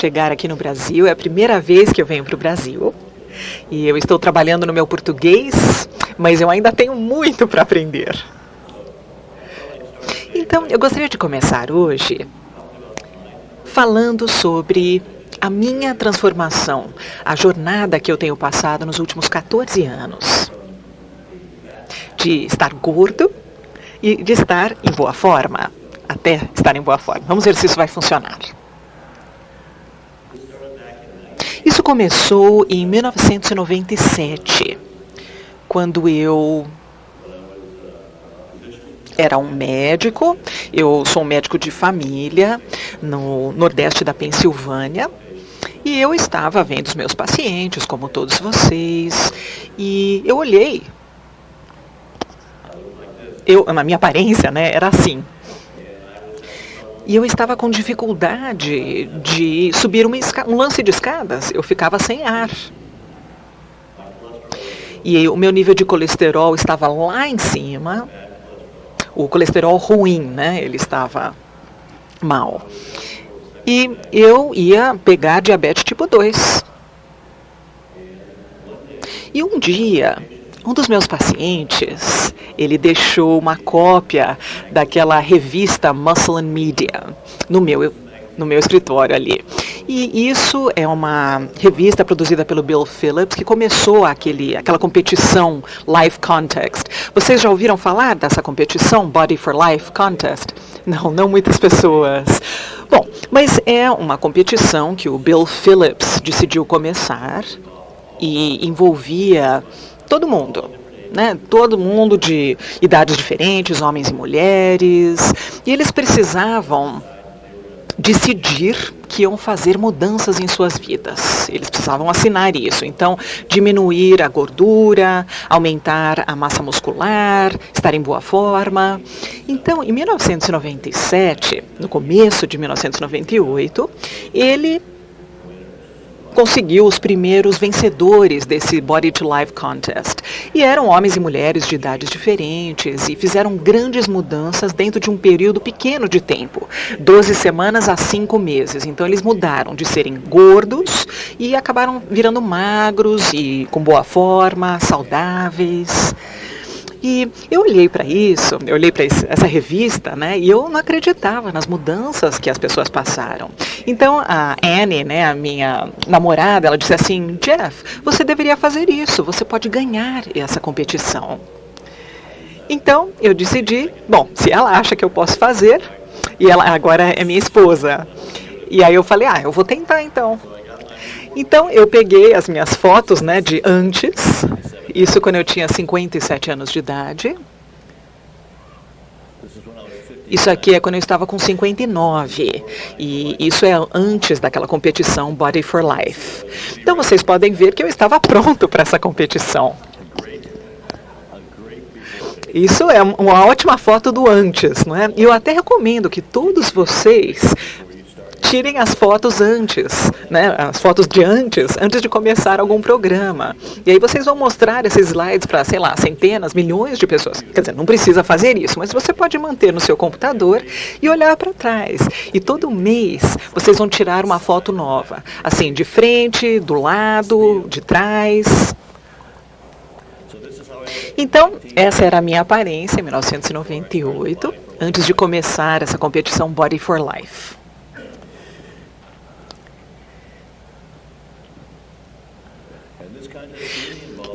chegar aqui no Brasil. É a primeira vez que eu venho para o Brasil. E eu estou trabalhando no meu português, mas eu ainda tenho muito para aprender. Então, eu gostaria de começar hoje falando sobre a minha transformação, a jornada que eu tenho passado nos últimos 14 anos. De estar gordo e de estar em boa forma, até estar em boa forma. Vamos ver se isso vai funcionar. Isso começou em 1997, quando eu era um médico. Eu sou um médico de família no nordeste da Pensilvânia. E eu estava vendo os meus pacientes, como todos vocês, e eu olhei. A minha aparência, né, era assim. E eu estava com dificuldade de subir um lance de escadas. Eu ficava sem ar. E o meu nível de colesterol estava lá em cima. O colesterol ruim, né? Ele estava mal. E eu ia pegar diabetes tipo 2. E um dia, um dos meus pacientes, ele deixou uma cópia daquela revista Muscle and Media no meu escritório ali. E isso é uma revista produzida pelo Bill Phillips, que começou aquela competição Life Contest. Vocês já ouviram falar dessa competição, Body for Life Contest? Não muitas pessoas. Bom, mas é uma competição que o Bill Phillips decidiu começar e envolvia todo mundo. Né, todo mundo de idades diferentes, homens e mulheres, e eles precisavam decidir que iam fazer mudanças em suas vidas. Eles precisavam assinar isso. Então, diminuir a gordura, aumentar a massa muscular, estar em boa forma. Então, em 1997, no começo de 1998, ele conseguiu os primeiros vencedores desse Body to Life Contest. E eram homens e mulheres de idades diferentes e fizeram grandes mudanças dentro de um período pequeno de tempo, 12 semanas a 5 meses. Então eles mudaram de serem gordos e acabaram virando magros e com boa forma, saudáveis. E eu olhei para isso, eu olhei para essa revista, né, e eu não acreditava nas mudanças que as pessoas passaram. Então a Annie, né, a minha namorada, ela disse assim: Jeff, você deveria fazer isso, você pode ganhar essa competição. Então eu decidi, bom, se ela acha que eu posso fazer, e ela agora é minha esposa, e aí eu falei, eu vou tentar então. Então eu peguei as minhas fotos, né, de antes. Isso quando eu tinha 57 anos de idade. Isso aqui é quando eu estava com 59. E isso é antes daquela competição Body for Life. Então vocês podem ver que eu estava pronto para essa competição. Isso é uma ótima foto do antes, não é? E eu até recomendo que todos vocês tirem as fotos antes, né? As fotos de antes de começar algum programa. E aí vocês vão mostrar esses slides para, sei lá, centenas, milhões de pessoas. Quer dizer, não precisa fazer isso, mas você pode manter no seu computador e olhar para trás. E todo mês vocês vão tirar uma foto nova. Assim, de frente, do lado, de trás. Então, essa era a minha aparência em 1998, antes de começar essa competição Body for Life.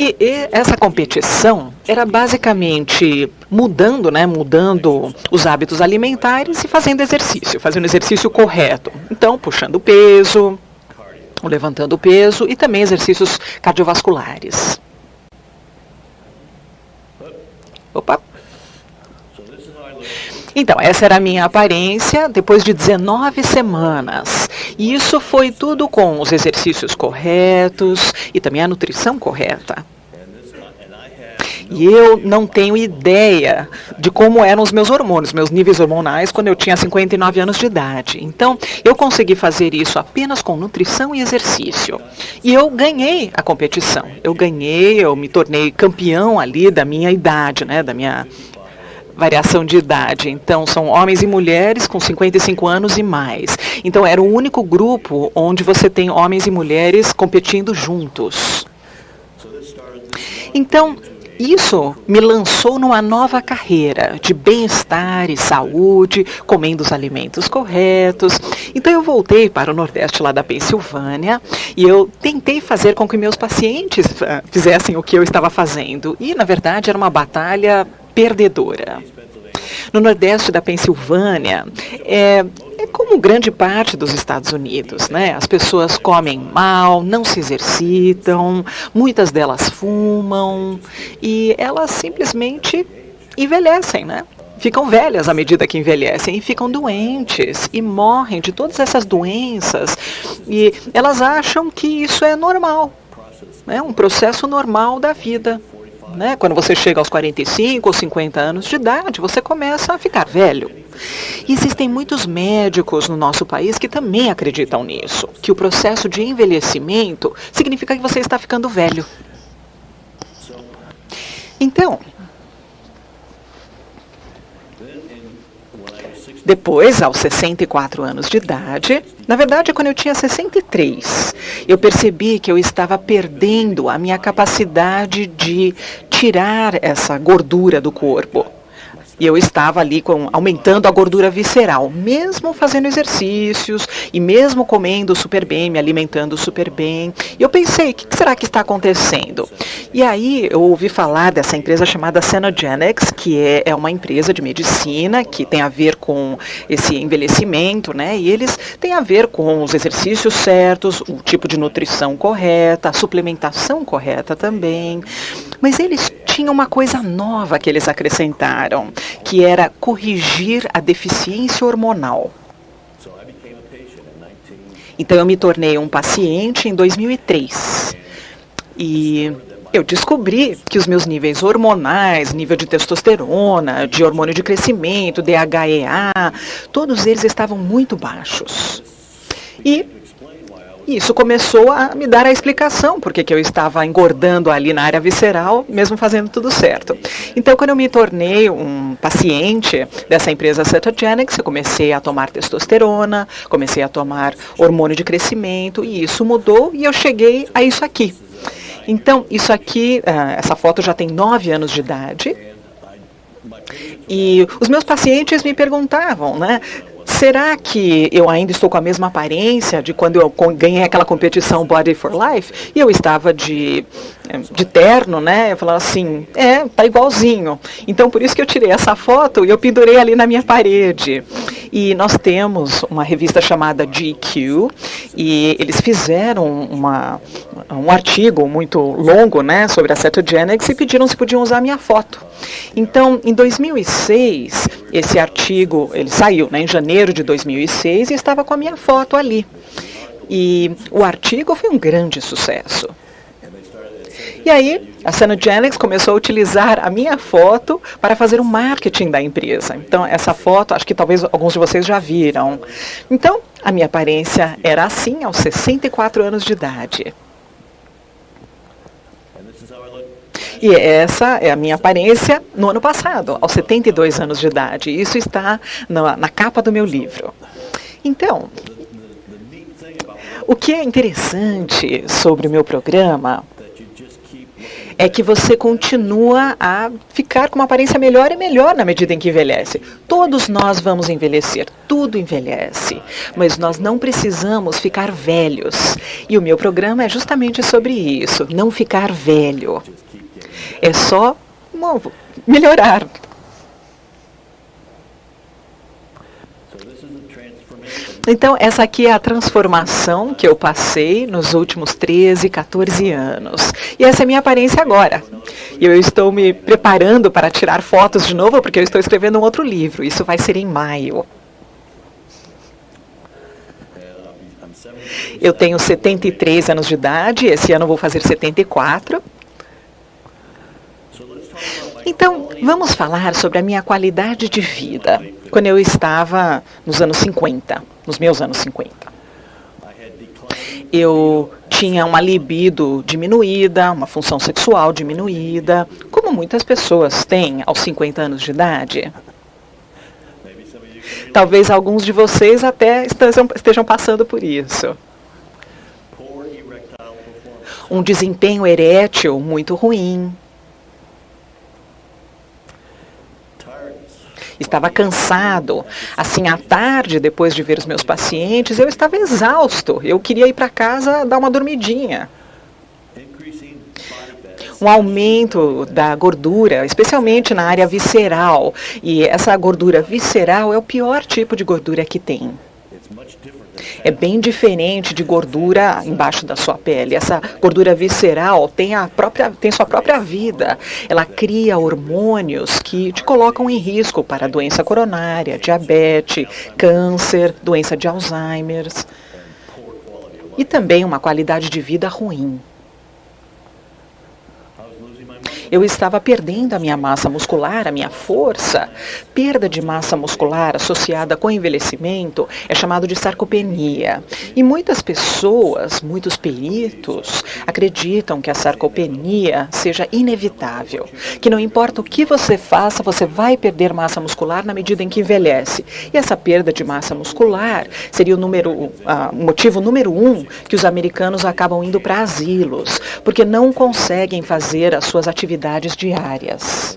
E essa competição era basicamente mudando os hábitos alimentares e fazendo exercício correto. Então, puxando peso, levantando peso e também exercícios cardiovasculares. Opa! Então, essa era a minha aparência depois de 19 semanas. E isso foi tudo com os exercícios corretos e também a nutrição correta. E eu não tenho ideia de como eram os meus hormônios, meus níveis hormonais, quando eu tinha 59 anos de idade. Então, eu consegui fazer isso apenas com nutrição e exercício. E eu ganhei a competição. Eu me tornei campeão ali da minha idade, né, variação de idade. Então, são homens e mulheres com 55 anos e mais. Então, era o único grupo onde você tem homens e mulheres competindo juntos. Então, isso me lançou numa nova carreira de bem-estar e saúde, comendo os alimentos corretos. Então eu voltei para o Nordeste lá da Pensilvânia e eu tentei fazer com que meus pacientes fizessem o que eu estava fazendo. E, na verdade, era uma batalha perdedora. No Nordeste da Pensilvânia, é como grande parte dos Estados Unidos, né? As pessoas comem mal, não se exercitam, muitas delas fumam e elas simplesmente envelhecem, né? Ficam velhas à medida que envelhecem e ficam doentes e morrem de todas essas doenças e elas acham que isso é normal, né? Um processo normal da vida. Né? Quando você chega aos 45 ou 50 anos de idade, você começa a ficar velho. E existem muitos médicos no nosso país que também acreditam nisso, que o processo de envelhecimento significa que você está ficando velho. Então, depois, aos 64 anos de idade, na verdade, quando eu tinha 63, eu percebi que eu estava perdendo a minha capacidade de tirar essa gordura do corpo. E eu estava ali aumentando a gordura visceral, mesmo fazendo exercícios e mesmo comendo super bem, me alimentando super bem. E eu pensei, o que será que está acontecendo? E aí eu ouvi falar dessa empresa chamada Senogenics, que é uma empresa de medicina que tem a ver com esse envelhecimento, né? E eles têm a ver com os exercícios certos, o tipo de nutrição correta, a suplementação correta também. Mas eles tinham uma coisa nova que eles acrescentaram, que era corrigir a deficiência hormonal. Então eu me tornei um paciente em 2003 e eu descobri que os meus níveis hormonais, nível de testosterona, de hormônio de crescimento, DHEA, todos eles estavam muito baixos. E isso começou a me dar a explicação porque que eu estava engordando ali na área visceral, mesmo fazendo tudo certo. Então, quando eu me tornei um paciente dessa empresa Cetogenics, eu comecei a tomar testosterona, comecei a tomar hormônio de crescimento, e isso mudou e eu cheguei a isso aqui. Então, isso aqui, essa foto já tem 9 anos de idade, e os meus pacientes me perguntavam, né? Será que eu ainda estou com a mesma aparência de quando eu ganhei aquela competição Body for Life? E eu estava de terno, né? Eu falava assim, tá igualzinho. Então, por isso que eu tirei essa foto e eu pendurei ali na minha parede. E nós temos uma revista chamada GQ, e eles fizeram um artigo muito longo, né, sobre a Cetogenics e pediram se podiam usar a minha foto. Então, em 2006, esse artigo, ele saiu, né, em janeiro de 2006, e estava com a minha foto ali. E o artigo foi um grande sucesso. E aí, a Senogenics começou a utilizar a minha foto para fazer o marketing da empresa. Então, essa foto, acho que talvez alguns de vocês já viram. Então, a minha aparência era assim aos 64 anos de idade. E essa é a minha aparência no ano passado, aos 72 anos de idade. Isso está na capa do meu livro. Então, o que é interessante sobre o meu programa é que você continua a ficar com uma aparência melhor e melhor na medida em que envelhece. Todos nós vamos envelhecer, tudo envelhece, mas nós não precisamos ficar velhos. E o meu programa é justamente sobre isso, não ficar velho. É só melhorar. Então, essa aqui é a transformação que eu passei nos últimos 13, 14 anos. E essa é a minha aparência agora. E eu estou me preparando para tirar fotos de novo, porque eu estou escrevendo um outro livro. Isso vai ser em maio. Eu tenho 73 anos de idade, esse ano eu vou fazer 74. Então, vamos falar sobre a minha qualidade de vida, quando eu estava nos anos 50, nos meus anos 50. Eu tinha uma libido diminuída, uma função sexual diminuída, como muitas pessoas têm aos 50 anos de idade. Talvez alguns de vocês até estejam passando por isso. Um desempenho erétil muito ruim. Estava cansado. Assim, à tarde, depois de ver os meus pacientes, eu estava exausto. Eu queria ir para casa dar uma dormidinha. Um aumento da gordura, especialmente na área visceral. E essa gordura visceral é o pior tipo de gordura que tem. É bem diferente de gordura embaixo da sua pele. Essa gordura visceral tem sua própria vida. Ela cria hormônios que te colocam em risco para doença coronária, diabetes, câncer, doença de Alzheimer. E também uma qualidade de vida ruim. Eu estava perdendo a minha massa muscular, a minha força. Perda de massa muscular associada com envelhecimento é chamado de sarcopenia. E muitas pessoas, muitos peritos, acreditam que a sarcopenia seja inevitável. Que não importa o que você faça, você vai perder massa muscular na medida em que envelhece. E essa perda de massa muscular seria o motivo número 1 que os americanos acabam indo para asilos, porque não conseguem fazer as suas atividades diárias.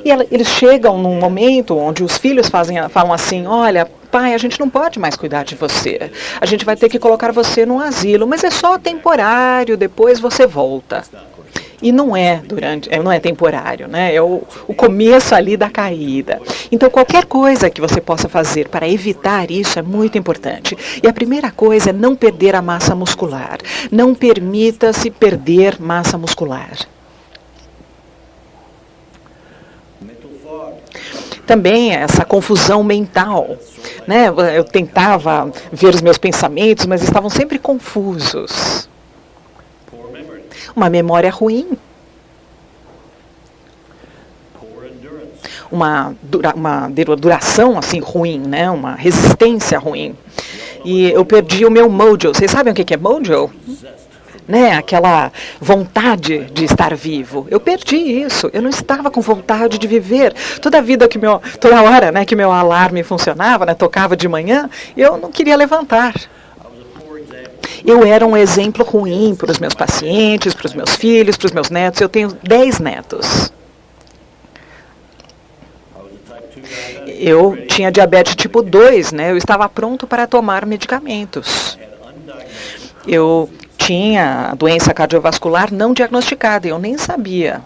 E eles chegam num momento onde os filhos falam assim: olha, pai, a gente não pode mais cuidar de você. A gente vai ter que colocar você num asilo, mas é só temporário, depois você volta. E não é temporário, né? É o começo ali da caída. Então, qualquer coisa que você possa fazer para evitar isso é muito importante. E a primeira coisa é não perder a massa muscular. Não permita-se perder massa muscular. Também essa confusão mental, né? Eu tentava ver os meus pensamentos, mas estavam sempre confusos. Uma memória ruim. Uma duração assim ruim, né? Uma resistência ruim. E eu perdi o meu mojo. Vocês sabem o que é mojo? Né, aquela vontade de estar vivo. Eu perdi isso. Eu não estava com vontade de viver. Toda hora, né, que meu alarme funcionava, né, tocava de manhã, eu não queria levantar. Eu era um exemplo ruim para os meus pacientes, para os meus filhos, para os meus netos. Eu tenho 10 netos. Eu tinha diabetes tipo 2, né? Eu estava pronto para tomar medicamentos. Eu tinha a doença cardiovascular não diagnosticada, eu nem sabia.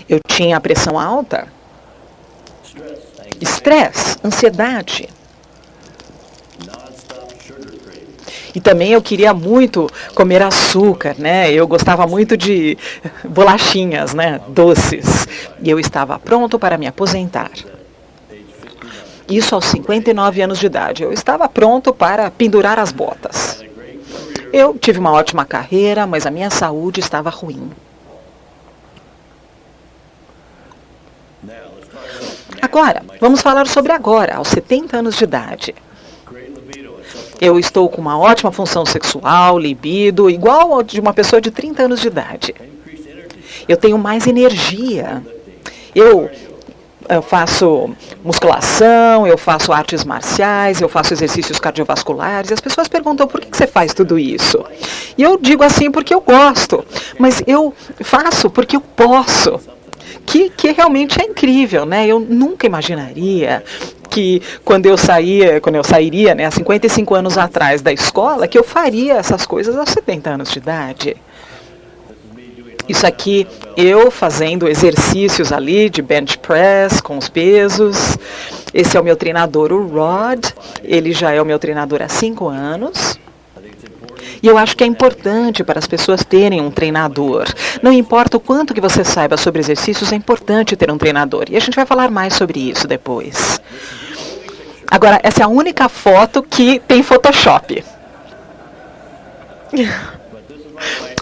Eu tinha a pressão alta, estresse, ansiedade. E também eu queria muito comer açúcar, né? Eu gostava muito de bolachinhas, né? Doces. E eu estava pronto para me aposentar. Isso aos 59 anos de idade. Eu estava pronto para pendurar as botas. Eu tive uma ótima carreira, mas a minha saúde estava ruim. Agora, vamos falar sobre agora, aos 70 anos de idade. Eu estou com uma ótima função sexual, libido, igual ao de uma pessoa de 30 anos de idade. Eu tenho mais energia. Eu faço musculação, eu faço artes marciais, eu faço exercícios cardiovasculares. E as pessoas perguntam, por que você faz tudo isso? E eu digo assim, porque eu gosto. Mas eu faço porque eu posso. Que realmente é incrível, né? Eu nunca imaginaria que quando eu sairia, né, há 55 anos atrás da escola, que eu faria essas coisas aos 70 anos de idade. Isso aqui, eu fazendo exercícios ali de bench press com os pesos. Esse é o meu treinador, o Rod. Ele já é o meu treinador há 5 anos. E eu acho que é importante para as pessoas terem um treinador. Não importa o quanto que você saiba sobre exercícios, é importante ter um treinador. E a gente vai falar mais sobre isso depois. Agora, essa é a única foto que tem Photoshop.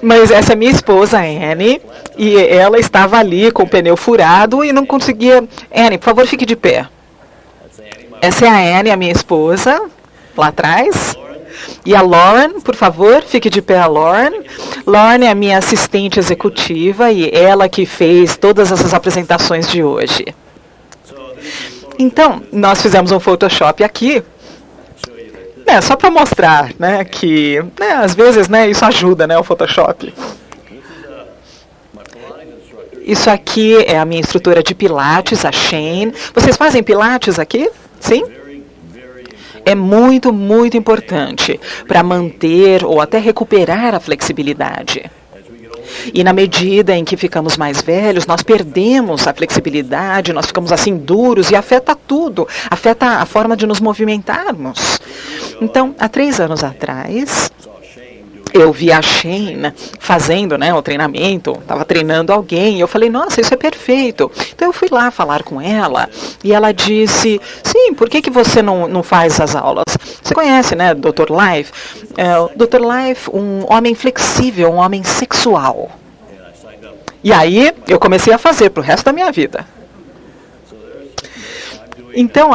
Mas essa é minha esposa, Annie, e ela estava ali com o pneu furado e não conseguia... Annie, por favor, fique de pé. Essa é a Annie, a minha esposa, lá atrás. E a Lauren, por favor, fique de pé a Lauren. Lauren é a minha assistente executiva e ela que fez todas essas apresentações de hoje. Então, nós fizemos um Photoshop aqui, só para mostrar, que às vezes, isso ajuda, o Photoshop. Isso aqui é a minha instrutora de Pilates, a Shane. Vocês fazem Pilates aqui? Sim? É muito, muito importante para manter ou até recuperar a flexibilidade. E na medida em que ficamos mais velhos, nós perdemos a flexibilidade, nós ficamos assim duros e afeta tudo, afeta a forma de nos movimentarmos. Então, há 3 anos atrás, eu vi a Shane fazendo o treinamento, estava treinando alguém, e eu falei, nossa, isso é perfeito. Então eu fui lá falar com ela, e ela disse, sim, por que você não faz as aulas? Você conhece, Dr. Life? O Dr. Life, um homem flexível, um homem sexual. E aí eu comecei a fazer para o resto da minha vida. Então,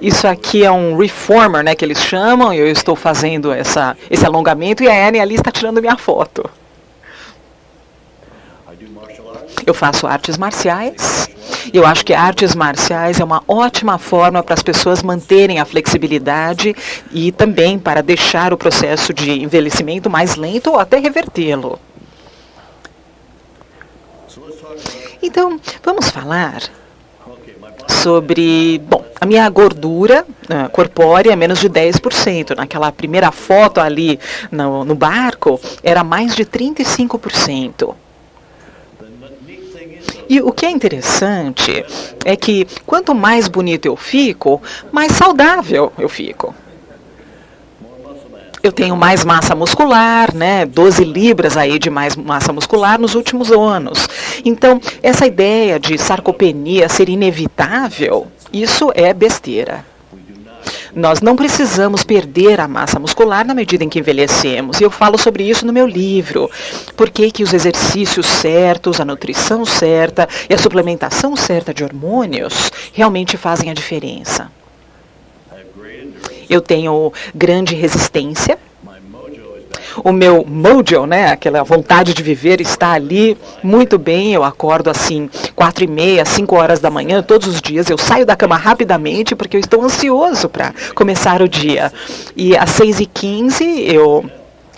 isso aqui é um reformer, que eles chamam, e eu estou fazendo esse alongamento, e a Annie ali está tirando minha foto. Eu faço artes marciais. Eu acho que artes marciais é uma ótima forma para as pessoas manterem a flexibilidade e também para deixar o processo de envelhecimento mais lento ou até revertê-lo. Então, vamos falar sobre, a minha gordura corpórea é menos de 10%. Naquela primeira foto ali no barco, era mais de 35%. E o que é interessante é que quanto mais bonito eu fico, mais saudável eu fico. Eu tenho mais massa muscular, 12 libras aí de mais massa muscular nos últimos anos. Então, essa ideia de sarcopenia ser inevitável, isso é besteira. Nós não precisamos perder a massa muscular na medida em que envelhecemos. E eu falo sobre isso no meu livro. Por que os exercícios certos, a nutrição certa e a suplementação certa de hormônios realmente fazem a diferença. Eu tenho grande resistência. O meu mojo, aquela vontade de viver está ali muito bem. Eu acordo assim 4h30, 5 horas da manhã todos os dias. Eu saio da cama rapidamente porque eu estou ansioso para começar o dia. E às 6h15 eu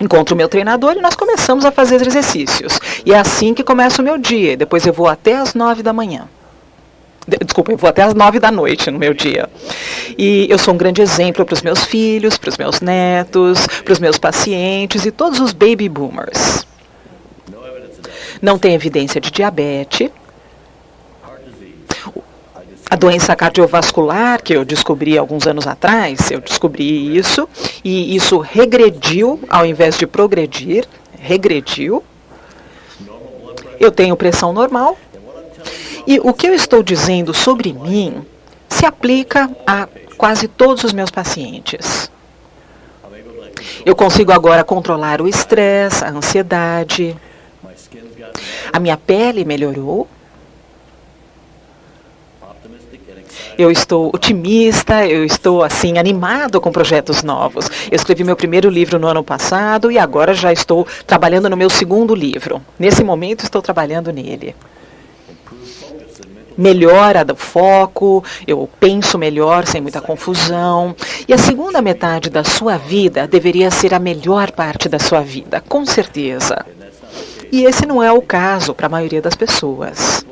encontro o meu treinador e nós começamos a fazer exercícios. E é assim que começa o meu dia. Depois eu vou até às 9 da manhã. Desculpa, eu vou até às 9 da noite no meu dia. E eu sou um grande exemplo para os meus filhos, para os meus netos, para os meus pacientes e todos os baby boomers. Não tem evidência de diabetes. A doença cardiovascular, que eu descobri alguns anos atrás, eu descobri isso, e isso regrediu ao invés de progredir, regrediu. Eu tenho pressão normal. E o que eu estou dizendo sobre mim se aplica a quase todos os meus pacientes. Eu consigo agora controlar o estresse, a ansiedade. A minha pele melhorou. Eu estou otimista, eu estou assim animado com projetos novos. Eu escrevi meu primeiro livro no ano passado e agora já estou trabalhando no meu segundo livro. Nesse momento estou trabalhando nele. Melhora do foco, eu penso melhor, sem muita confusão. E a segunda metade da sua vida deveria ser a melhor parte da sua vida, com certeza. E esse não é o caso para a maioria das pessoas.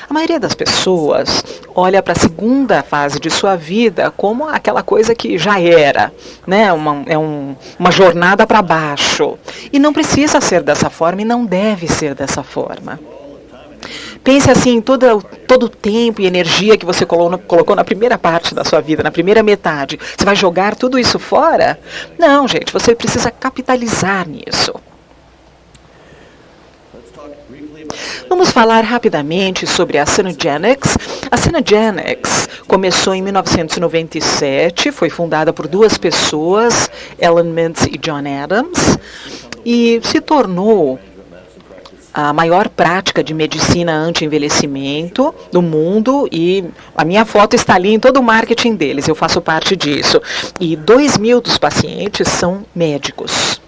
A maioria das pessoas olha para a segunda fase de sua vida como aquela coisa que já era, uma jornada para baixo. E não precisa ser dessa forma e não deve ser dessa forma. Pense assim, todo o tempo e energia que você colocou na primeira parte da sua vida, na primeira metade. Você vai jogar tudo isso fora? Não, gente, você precisa capitalizar nisso. Vamos falar rapidamente sobre a Cenogenics. A Cenogenics começou em 1997, foi fundada por 2 pessoas, Ellen Mintz e John Adams, e se tornou a maior prática de medicina anti-envelhecimento do mundo e a minha foto está ali em todo o marketing deles, eu faço parte disso. E 2.000 dos pacientes são médicos.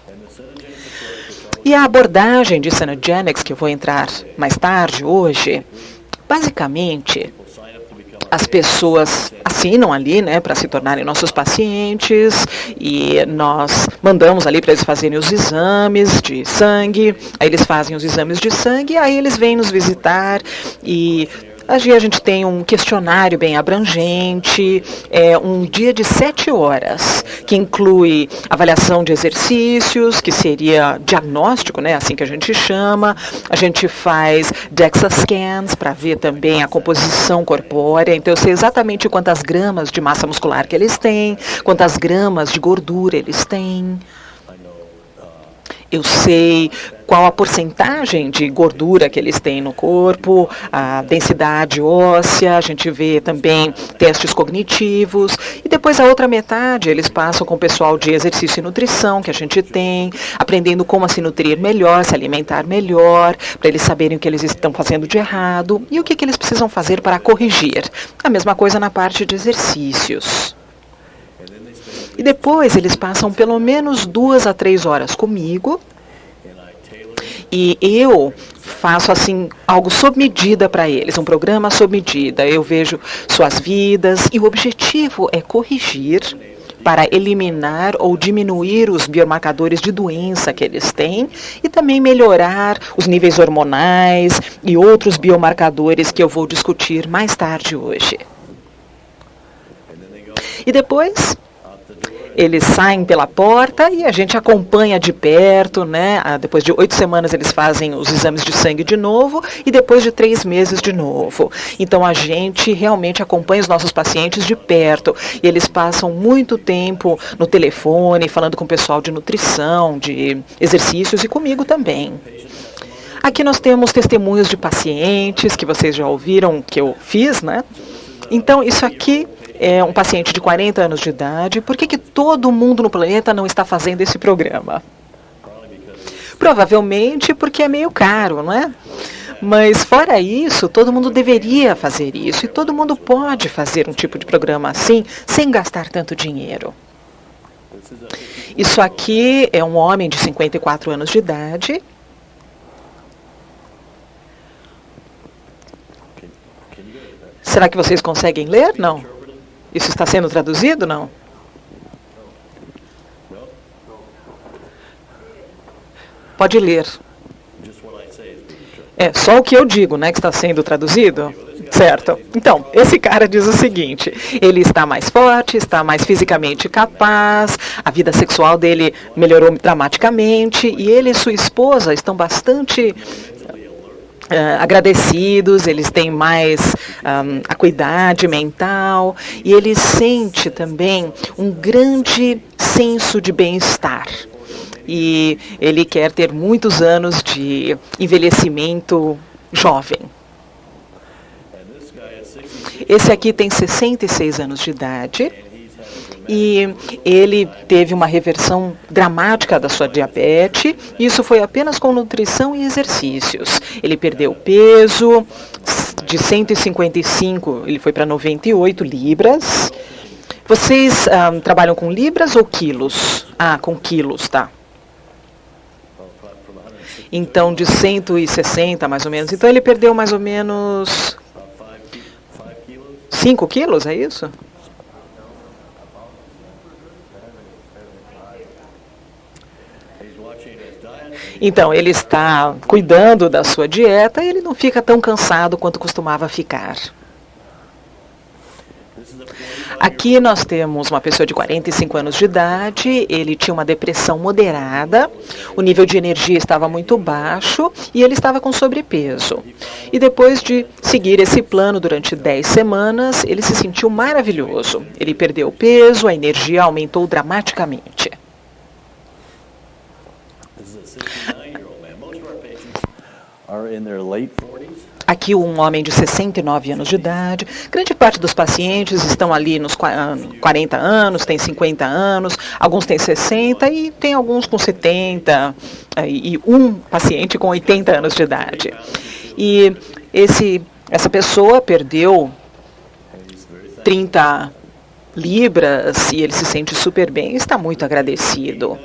E a abordagem de Cenogenics, que eu vou entrar mais tarde hoje, basicamente, as pessoas assinam ali, né, para se tornarem nossos pacientes e nós mandamos ali para eles fazerem os exames de sangue, aí eles fazem os exames de sangue, aí eles vêm nos visitar e a gente tem um questionário bem abrangente, um dia de 7 horas, que inclui avaliação de exercícios, que seria diagnóstico, né, assim que a gente chama. A gente faz DEXA scans para ver também a composição corpórea, então eu sei exatamente quantas gramas de massa muscular que eles têm, quantas gramas de gordura eles têm. Eu sei qual a porcentagem de gordura que eles têm no corpo, a densidade óssea, a gente vê também testes cognitivos. E depois a outra metade, eles passam com o pessoal de exercício e nutrição que a gente tem, aprendendo como se nutrir melhor, se alimentar melhor, para eles saberem o que eles estão fazendo de errado e o que eles precisam fazer para corrigir. A mesma coisa na parte de exercícios. E depois eles passam pelo menos 2 a 3 horas comigo e eu faço assim algo sob medida para eles, um programa sob medida. Eu vejo suas vidas e o objetivo é corrigir para eliminar ou diminuir os biomarcadores de doença que eles têm e também melhorar os níveis hormonais e outros biomarcadores que eu vou discutir mais tarde hoje. E depois eles saem pela porta e a gente acompanha de perto, né? Depois de 8 semanas eles fazem os exames de sangue de novo e depois de 3 meses de novo. Então a gente realmente acompanha os nossos pacientes de perto e eles passam muito tempo no telefone, falando com o pessoal de nutrição, de exercícios e comigo também. Aqui nós temos testemunhos de pacientes que vocês já ouviram que eu fiz, né? Então isso aqui é um paciente de 40 anos de idade. Por que todo mundo no planeta não está fazendo esse programa? Provavelmente porque é meio caro, não é? Mas fora isso, todo mundo deveria fazer isso. E todo mundo pode fazer um tipo de programa assim, sem gastar tanto dinheiro. Isso aqui é um homem de 54 anos de idade. Será que vocês conseguem ler? Não. Isso está sendo traduzido? Não? Pode ler. É só o que eu digo, né, que está sendo traduzido? Certo. Então, esse cara diz o seguinte: ele está mais forte, está mais fisicamente capaz, a vida sexual dele melhorou dramaticamente e ele e sua esposa estão bastante agradecidos, eles têm mais acuidade mental e ele sente também um grande senso de bem-estar. E ele quer ter muitos anos de envelhecimento jovem. Esse aqui tem 66 anos de idade. E ele teve uma reversão dramática da sua diabetes. Isso foi apenas com nutrição e exercícios. Ele perdeu peso, de 155 ele foi para 98 libras. Vocês trabalham com libras ou quilos? Ah, com quilos, tá. Então, de 160 mais ou menos. Então, ele perdeu mais ou menos 5 quilos, é isso? Então, ele está cuidando da sua dieta e ele não fica tão cansado quanto costumava ficar. Aqui nós temos uma pessoa de 45 anos de idade, ele tinha uma depressão moderada, o nível de energia estava muito baixo e ele estava com sobrepeso. E depois de seguir esse plano durante 10 semanas, ele se sentiu maravilhoso. Ele perdeu peso, a energia aumentou dramaticamente. Aqui um homem de 69 anos de idade. Grande parte dos pacientes estão ali nos 40 anos, tem 50 anos, alguns têm 60 e tem alguns com 70 e um paciente com 80 anos de idade. E essa pessoa perdeu 30 libras e ele se sente super bem e está muito agradecido.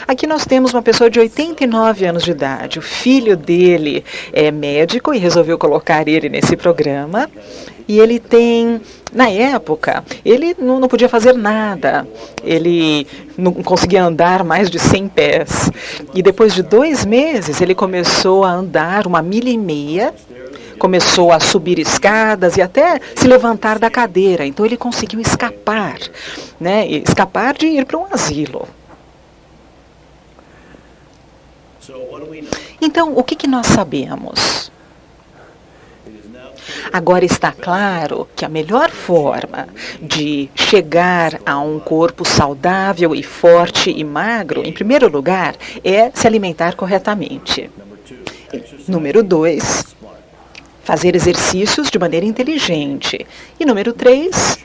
Aqui nós temos uma pessoa de 89 anos de idade. O filho dele é médico e resolveu colocar ele nesse programa. E ele tem, na época, ele não podia fazer nada. Ele não conseguia andar mais de 100 pés. E depois de 2 meses, ele começou a andar 1,5 milha. Começou a subir escadas e até se levantar da cadeira. Então ele conseguiu escapar, né? Escapar de ir para um asilo. Então, o que nós sabemos? Agora está claro que a melhor forma de chegar a um corpo saudável e forte e magro, em primeiro lugar, é se alimentar corretamente. Número 2, fazer exercícios de maneira inteligente. E número 3,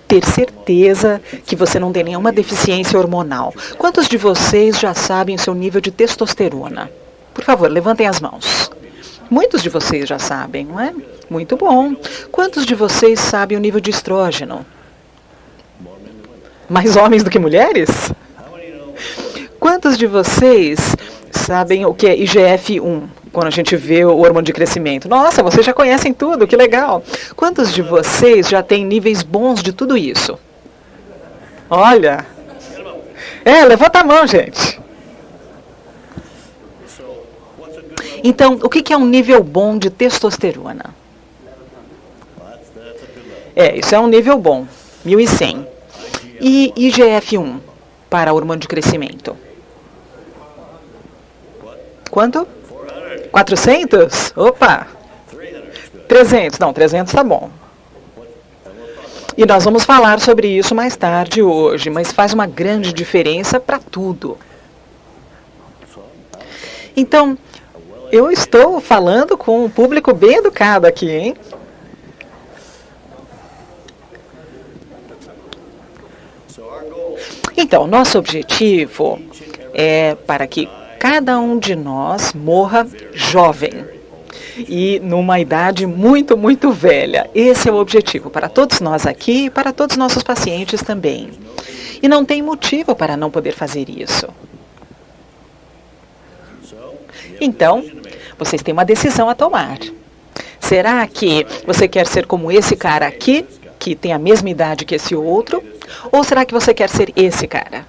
ter certeza que você não tem nenhuma deficiência hormonal. Quantos de vocês já sabem o seu nível de testosterona? Por favor, levantem as mãos. Muitos de vocês já sabem, não é? Muito bom. Quantos de vocês sabem o nível de estrógeno? Mais homens do que mulheres? Quantos de vocês sabem o que é IGF-1? Quando a gente vê o hormônio de crescimento. Nossa, vocês já conhecem tudo, que legal. Quantos de vocês já têm níveis bons de tudo isso? Olha. Levanta a mão, gente. Então, o que é um nível bom de testosterona? Isso é um nível bom. 1.100. E IGF-1 para hormônio de crescimento? Quanto? 400? Opa! 300. Não, 300 tá bom. E nós vamos falar sobre isso mais tarde hoje, mas faz uma grande diferença para tudo. Então, eu estou falando com um público bem educado aqui, hein? Então, nosso objetivo é para que cada um de nós morra jovem e numa idade muito, muito velha. Esse é o objetivo para todos nós aqui e para todos os nossos pacientes também. E não tem motivo para não poder fazer isso. Então, vocês têm uma decisão a tomar. Será que você quer ser como esse cara aqui, que tem a mesma idade que esse outro? Ou será que você quer ser esse cara?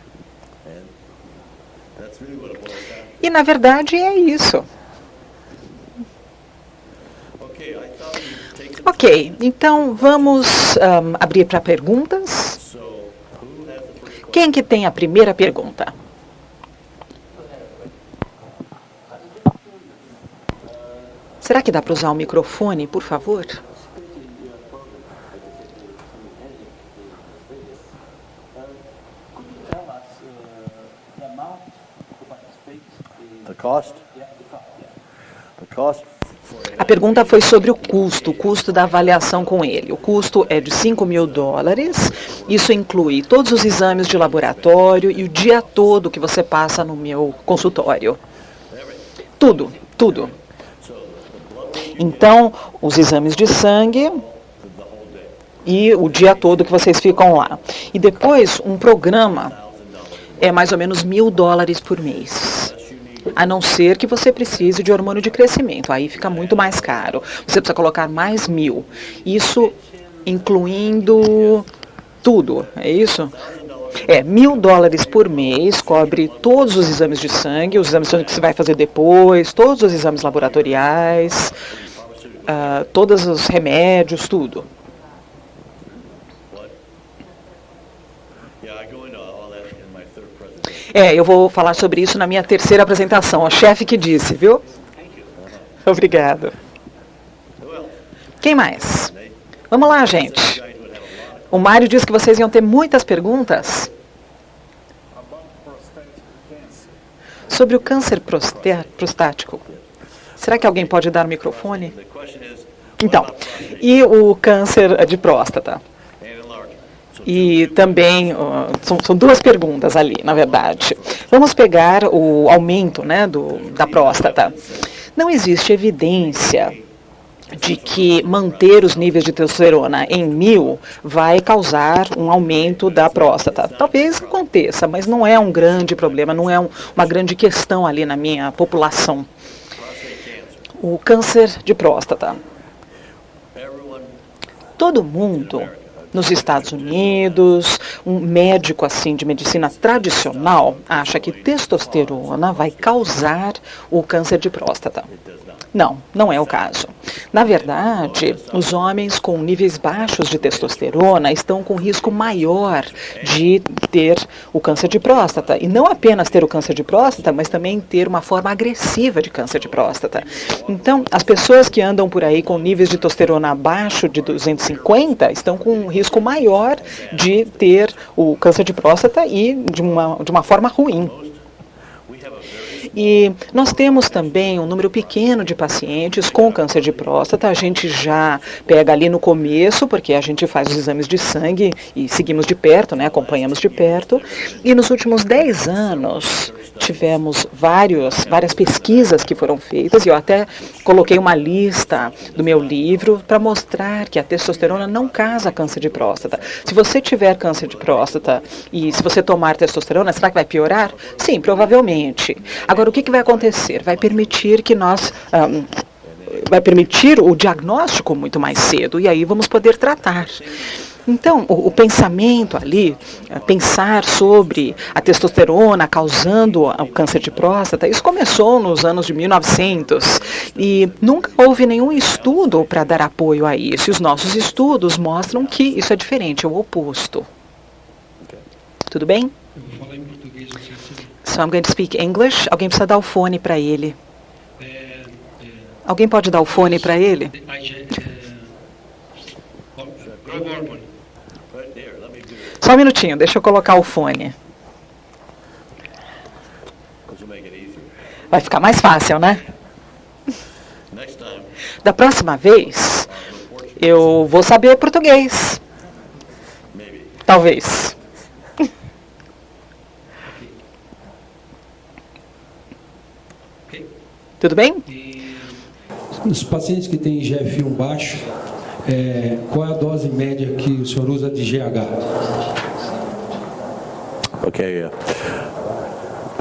E, na verdade, é isso. Ok, então vamos abrir para perguntas. Quem que tem a primeira pergunta? Será que dá para usar o microfone, por favor? A pergunta foi sobre o custo da avaliação com ele. O custo é de $5.000. Isso inclui todos os exames de laboratório e o dia todo que você passa no meu consultório. Tudo, tudo. Então, os exames de sangue e o dia todo que vocês ficam lá. E depois, um programa é mais ou menos $1.000 por mês. A não ser que você precise de hormônio de crescimento. Aí fica muito mais caro. Você precisa colocar mais 1.000. Isso incluindo tudo, é isso? $1.000 por mês, cobre todos os exames de sangue, os exames de sangue que você vai fazer depois, todos os exames laboratoriais, todos os remédios, tudo. Eu vou falar sobre isso na minha terceira apresentação. O chefe que disse, viu? Obrigado. Quem mais? Vamos lá, gente. O Mário disse que vocês iam ter muitas perguntas. Sobre o câncer prostático. Será que alguém pode dar o microfone? Então, e o câncer de próstata? E também, são duas perguntas ali, na verdade. Vamos pegar o aumento, né, da próstata. Não existe evidência de que manter os níveis de testosterona em 1000 vai causar um aumento da próstata. Talvez aconteça, mas não é um grande problema, não é uma grande questão ali na minha população. O câncer de próstata. Todo mundo nos Estados Unidos, um médico assim de medicina tradicional acha que testosterona vai causar o câncer de próstata. Não, não é o caso. Na verdade, os homens com níveis baixos de testosterona estão com risco maior de ter o câncer de próstata. E não apenas ter o câncer de próstata, mas também ter uma forma agressiva de câncer de próstata. Então, as pessoas que andam por aí com níveis de testosterona abaixo de 250 estão com um risco maior de ter o câncer de próstata e de uma forma ruim. E nós temos também um número pequeno de pacientes com câncer de próstata. A gente já pega ali no começo, porque a gente faz os exames de sangue e seguimos de perto, né, acompanhamos de perto. E nos últimos 10 anos tivemos várias pesquisas que foram feitas, e eu até coloquei uma lista do meu livro para mostrar que a testosterona não causa câncer de próstata. Se você tiver câncer de próstata e se você tomar testosterona, será que vai piorar? Sim, provavelmente. Agora, o que vai acontecer? Vai permitir que vai permitir o diagnóstico muito mais cedo, e aí vamos poder tratar. Então, o pensamento ali, pensar sobre a testosterona causando o câncer de próstata, isso começou nos anos de 1900 e nunca houve nenhum estudo para dar apoio a isso. E os nossos estudos mostram que isso é diferente, é o oposto. Tudo bem? Eu vou falar em português. So I'm going to speak English. Alguém precisa dar o fone para ele. Alguém pode dar o fone para ele? Só um minutinho, deixa eu colocar o fone. Vai ficar mais fácil, né? Da próxima vez, eu vou saber português. Talvez. Tudo bem? Os pacientes que têm IGF-1 baixo, qual é a dose média que o senhor usa de GH? Okay,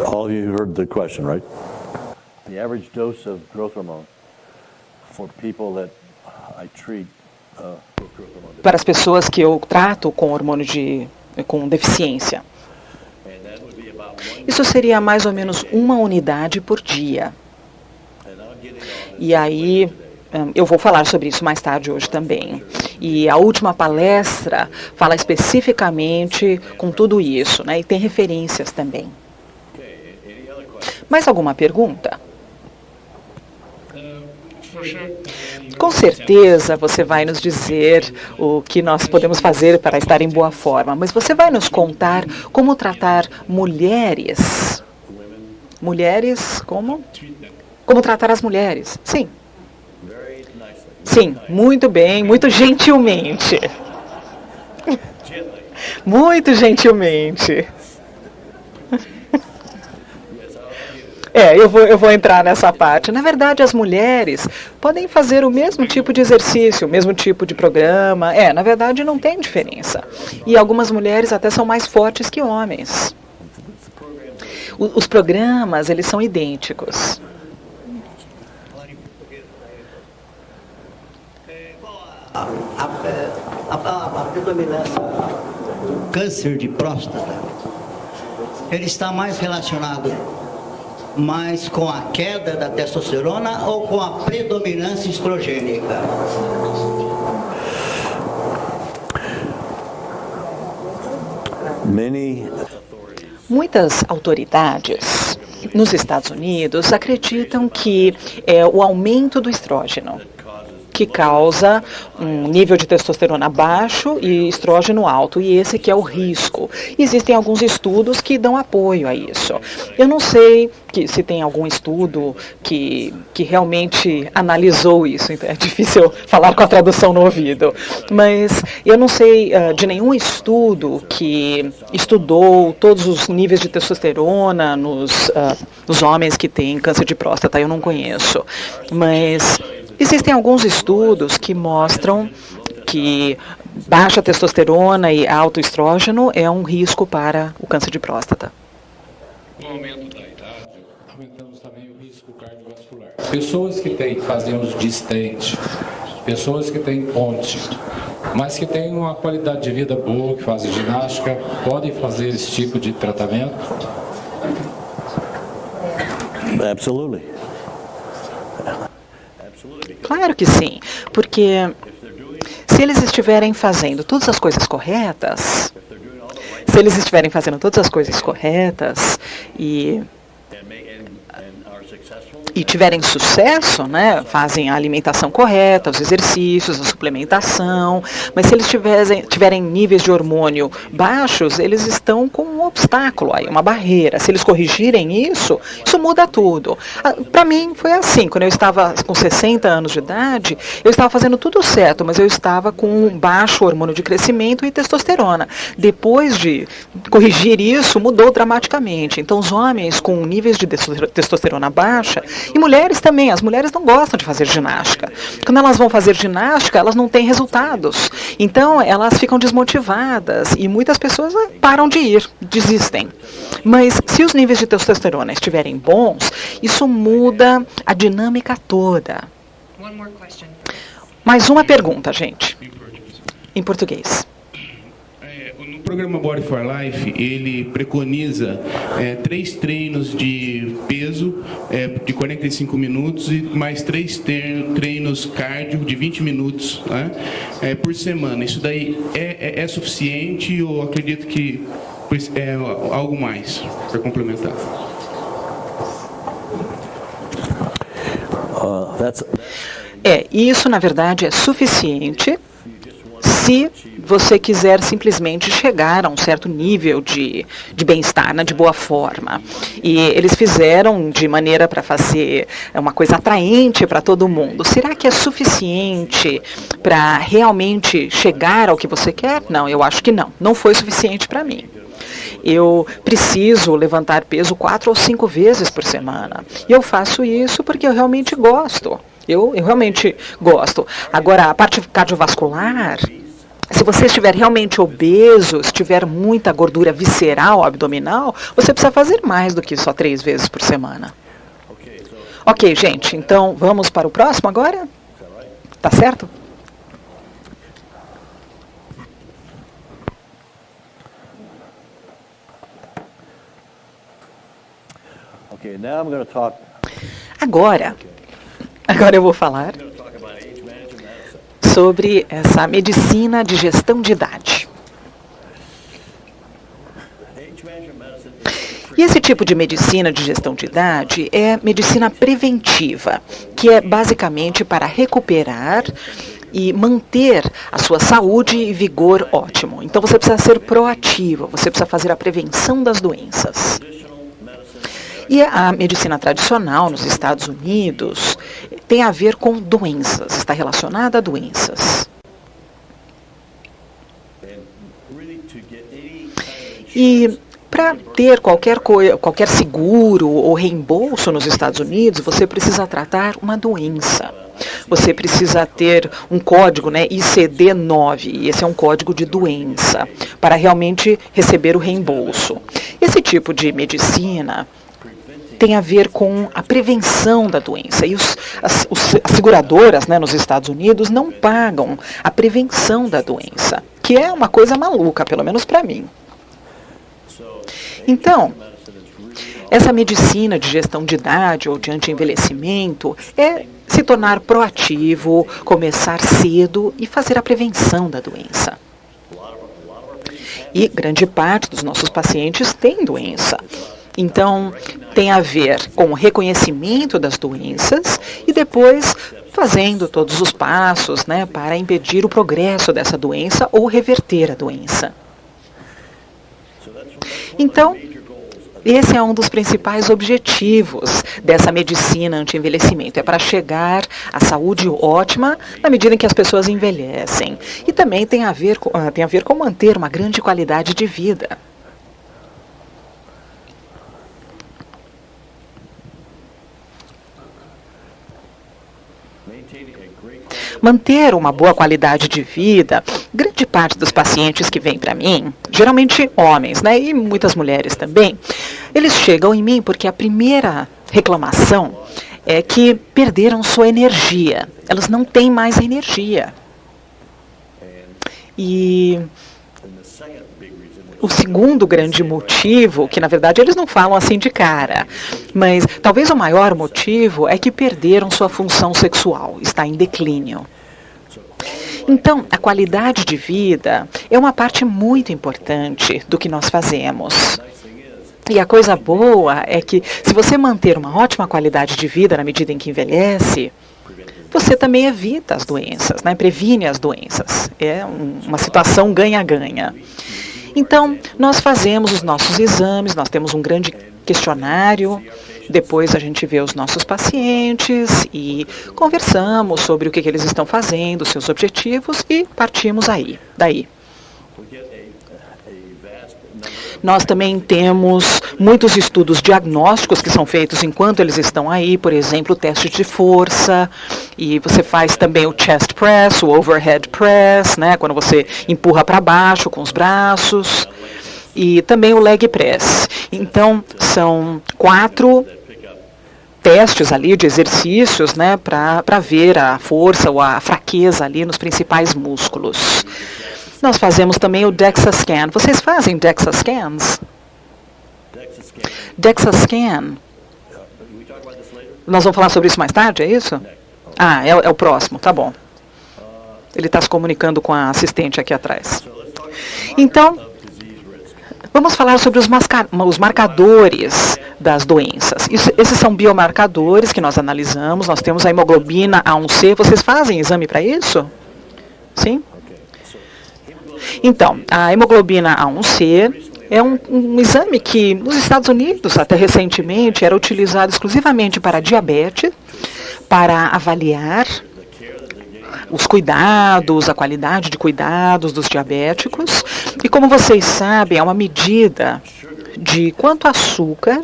all of you heard the question, right? The average dose of growth hormone for people that I treat growth hormone. Para as pessoas que eu trato com hormônio com deficiência. Isso seria mais ou menos 1 unidade por dia. E aí, eu vou falar sobre isso mais tarde hoje também. E a última palestra fala especificamente com tudo isso, né? E tem referências também. Mais alguma pergunta? Com certeza você vai nos dizer o que nós podemos fazer para estar em boa forma, mas você vai nos contar como tratar mulheres. Mulheres como? Como tratar as mulheres? Sim. Sim, muito bem, muito gentilmente. Muito gentilmente. Eu vou entrar nessa parte. Na verdade, as mulheres podem fazer o mesmo tipo de exercício, o mesmo tipo de programa. Na verdade, não tem diferença. E algumas mulheres até são mais fortes que homens. Os programas, eles são idênticos. A predominância do câncer de próstata, ele está mais relacionado com a queda da testosterona ou com a predominância estrogênica? Muitas autoridades nos Estados Unidos acreditam que é o aumento do estrógeno que causa um nível de testosterona baixo e estrógeno alto, e esse que é o risco. Existem alguns estudos que dão apoio a isso. Eu não sei se tem algum estudo que realmente analisou isso, então é difícil falar com a tradução no ouvido, mas eu não sei de nenhum estudo que estudou todos os níveis de testosterona nos homens que têm câncer de próstata, eu não conheço, mas existem alguns estudos que mostram que baixa testosterona e alto estrógeno é um risco para o câncer de próstata. Com o aumento da idade, aumentamos também o risco cardiovascular. Pessoas que fazemos de stent, pessoas que têm ponte, mas que têm uma qualidade de vida boa, que fazem ginástica, podem fazer esse tipo de tratamento? Absolutely. Claro que sim, porque se eles estiverem fazendo todas as coisas corretas, e tiverem sucesso, né, fazem a alimentação correta, os exercícios, a suplementação, mas se eles tiverem níveis de hormônio baixos, eles estão com um obstáculo aí, uma barreira. Se eles corrigirem isso muda tudo. Para mim foi assim, quando eu estava com 60 anos de idade, eu estava fazendo tudo certo, mas eu estava com um baixo hormônio de crescimento e testosterona. Depois de corrigir isso, mudou dramaticamente. Então os homens com níveis de testosterona baixa, e mulheres também, as mulheres não gostam de fazer ginástica. Quando elas vão fazer ginástica, elas não têm resultados. Então, elas ficam desmotivadas e muitas pessoas param de ir, desistem. Mas se os níveis de testosterona estiverem bons, isso muda a dinâmica toda. Mais uma pergunta, gente. Em português. No programa Body for Life, ele preconiza 3 treinos de peso de 45 minutos e mais 3 treinos cardio de 20 minutos, né, por semana. Isso daí é suficiente ou acredito que é algo mais para complementar? Isso na verdade é suficiente se você quiser simplesmente chegar a um certo nível de bem-estar, né, de boa forma. E eles fizeram de maneira para fazer uma coisa atraente para todo mundo. Será que é suficiente para realmente chegar ao que você quer? Não, eu acho que não. Não foi suficiente para mim. Eu preciso levantar peso 4 ou 5 vezes por semana. E eu faço isso porque eu realmente gosto. Eu realmente gosto. Agora, a parte cardiovascular, se você estiver realmente obeso, se tiver muita gordura visceral, abdominal, você precisa fazer mais do que só 3 vezes por semana. Ok, gente, então vamos para o próximo agora? Tá certo? Okay, now I'm going to talk. Agora eu vou falar sobre essa medicina de gestão de idade. E esse tipo de medicina de gestão de idade é medicina preventiva, que é basicamente para recuperar e manter a sua saúde e vigor ótimo. Então você precisa ser proativo, você precisa fazer a prevenção das doenças. E a medicina tradicional nos Estados Unidos tem a ver com doenças, está relacionada a doenças. E para ter qualquer seguro ou reembolso nos Estados Unidos, você precisa tratar uma doença. Você precisa ter um código, né, ICD-9, e esse é um código de doença, para realmente receber o reembolso. Esse tipo de medicina tem a ver com a prevenção da doença. E as seguradoras, né, nos Estados Unidos não pagam a prevenção da doença, que é uma coisa maluca, pelo menos para mim. Então, essa medicina de gestão de idade ou de anti-envelhecimento é se tornar proativo, começar cedo e fazer a prevenção da doença. E grande parte dos nossos pacientes tem doença. Então, tem a ver com o reconhecimento das doenças e depois fazendo todos os passos, né, para impedir o progresso dessa doença ou reverter a doença. Então, esse é um dos principais objetivos dessa medicina anti-envelhecimento, é para chegar à saúde ótima na medida em que as pessoas envelhecem. E também tem a ver com manter uma grande qualidade de vida. Manter uma boa qualidade de vida, grande parte dos pacientes que vêm para mim, geralmente homens, né, e muitas mulheres também, eles chegam em mim porque a primeira reclamação é que perderam sua energia. Elas não têm mais energia. E o segundo grande motivo, que na verdade eles não falam assim de cara, mas talvez o maior motivo é que perderam sua função sexual, está em declínio. Então, a qualidade de vida é uma parte muito importante do que nós fazemos. E a coisa boa é que, se você manter uma ótima qualidade de vida na medida em que envelhece, você também evita as doenças, né? Previne as doenças. É uma situação ganha-ganha. Então, nós fazemos os nossos exames, nós temos um grande questionário, depois a gente vê os nossos pacientes e conversamos sobre o que eles estão fazendo, seus objetivos e partimos daí. Nós também temos muitos estudos diagnósticos que são feitos enquanto eles estão aí, por exemplo, o teste de força, e você faz também o chest press, o overhead press, né, quando você empurra para baixo com os braços, e também o leg press. Então, são 4 testes ali de exercícios, né, para ver a força ou a fraqueza ali nos principais músculos. Nós fazemos também o DEXA scan. Vocês fazem DEXA scans? DEXA scan. Nós vamos falar sobre isso mais tarde, é isso? Ah, é o próximo, tá bom. Ele está se comunicando com a assistente aqui atrás. Então, vamos falar sobre os marcadores das doenças. Esses são biomarcadores que nós analisamos. Nós temos a hemoglobina A1C. Vocês fazem exame para isso? Sim? Então, a hemoglobina A1C é um exame que, nos Estados Unidos, até recentemente, era utilizado exclusivamente para diabetes, para avaliar os cuidados, a qualidade de cuidados dos diabéticos. E, como vocês sabem, é uma medida de quanto açúcar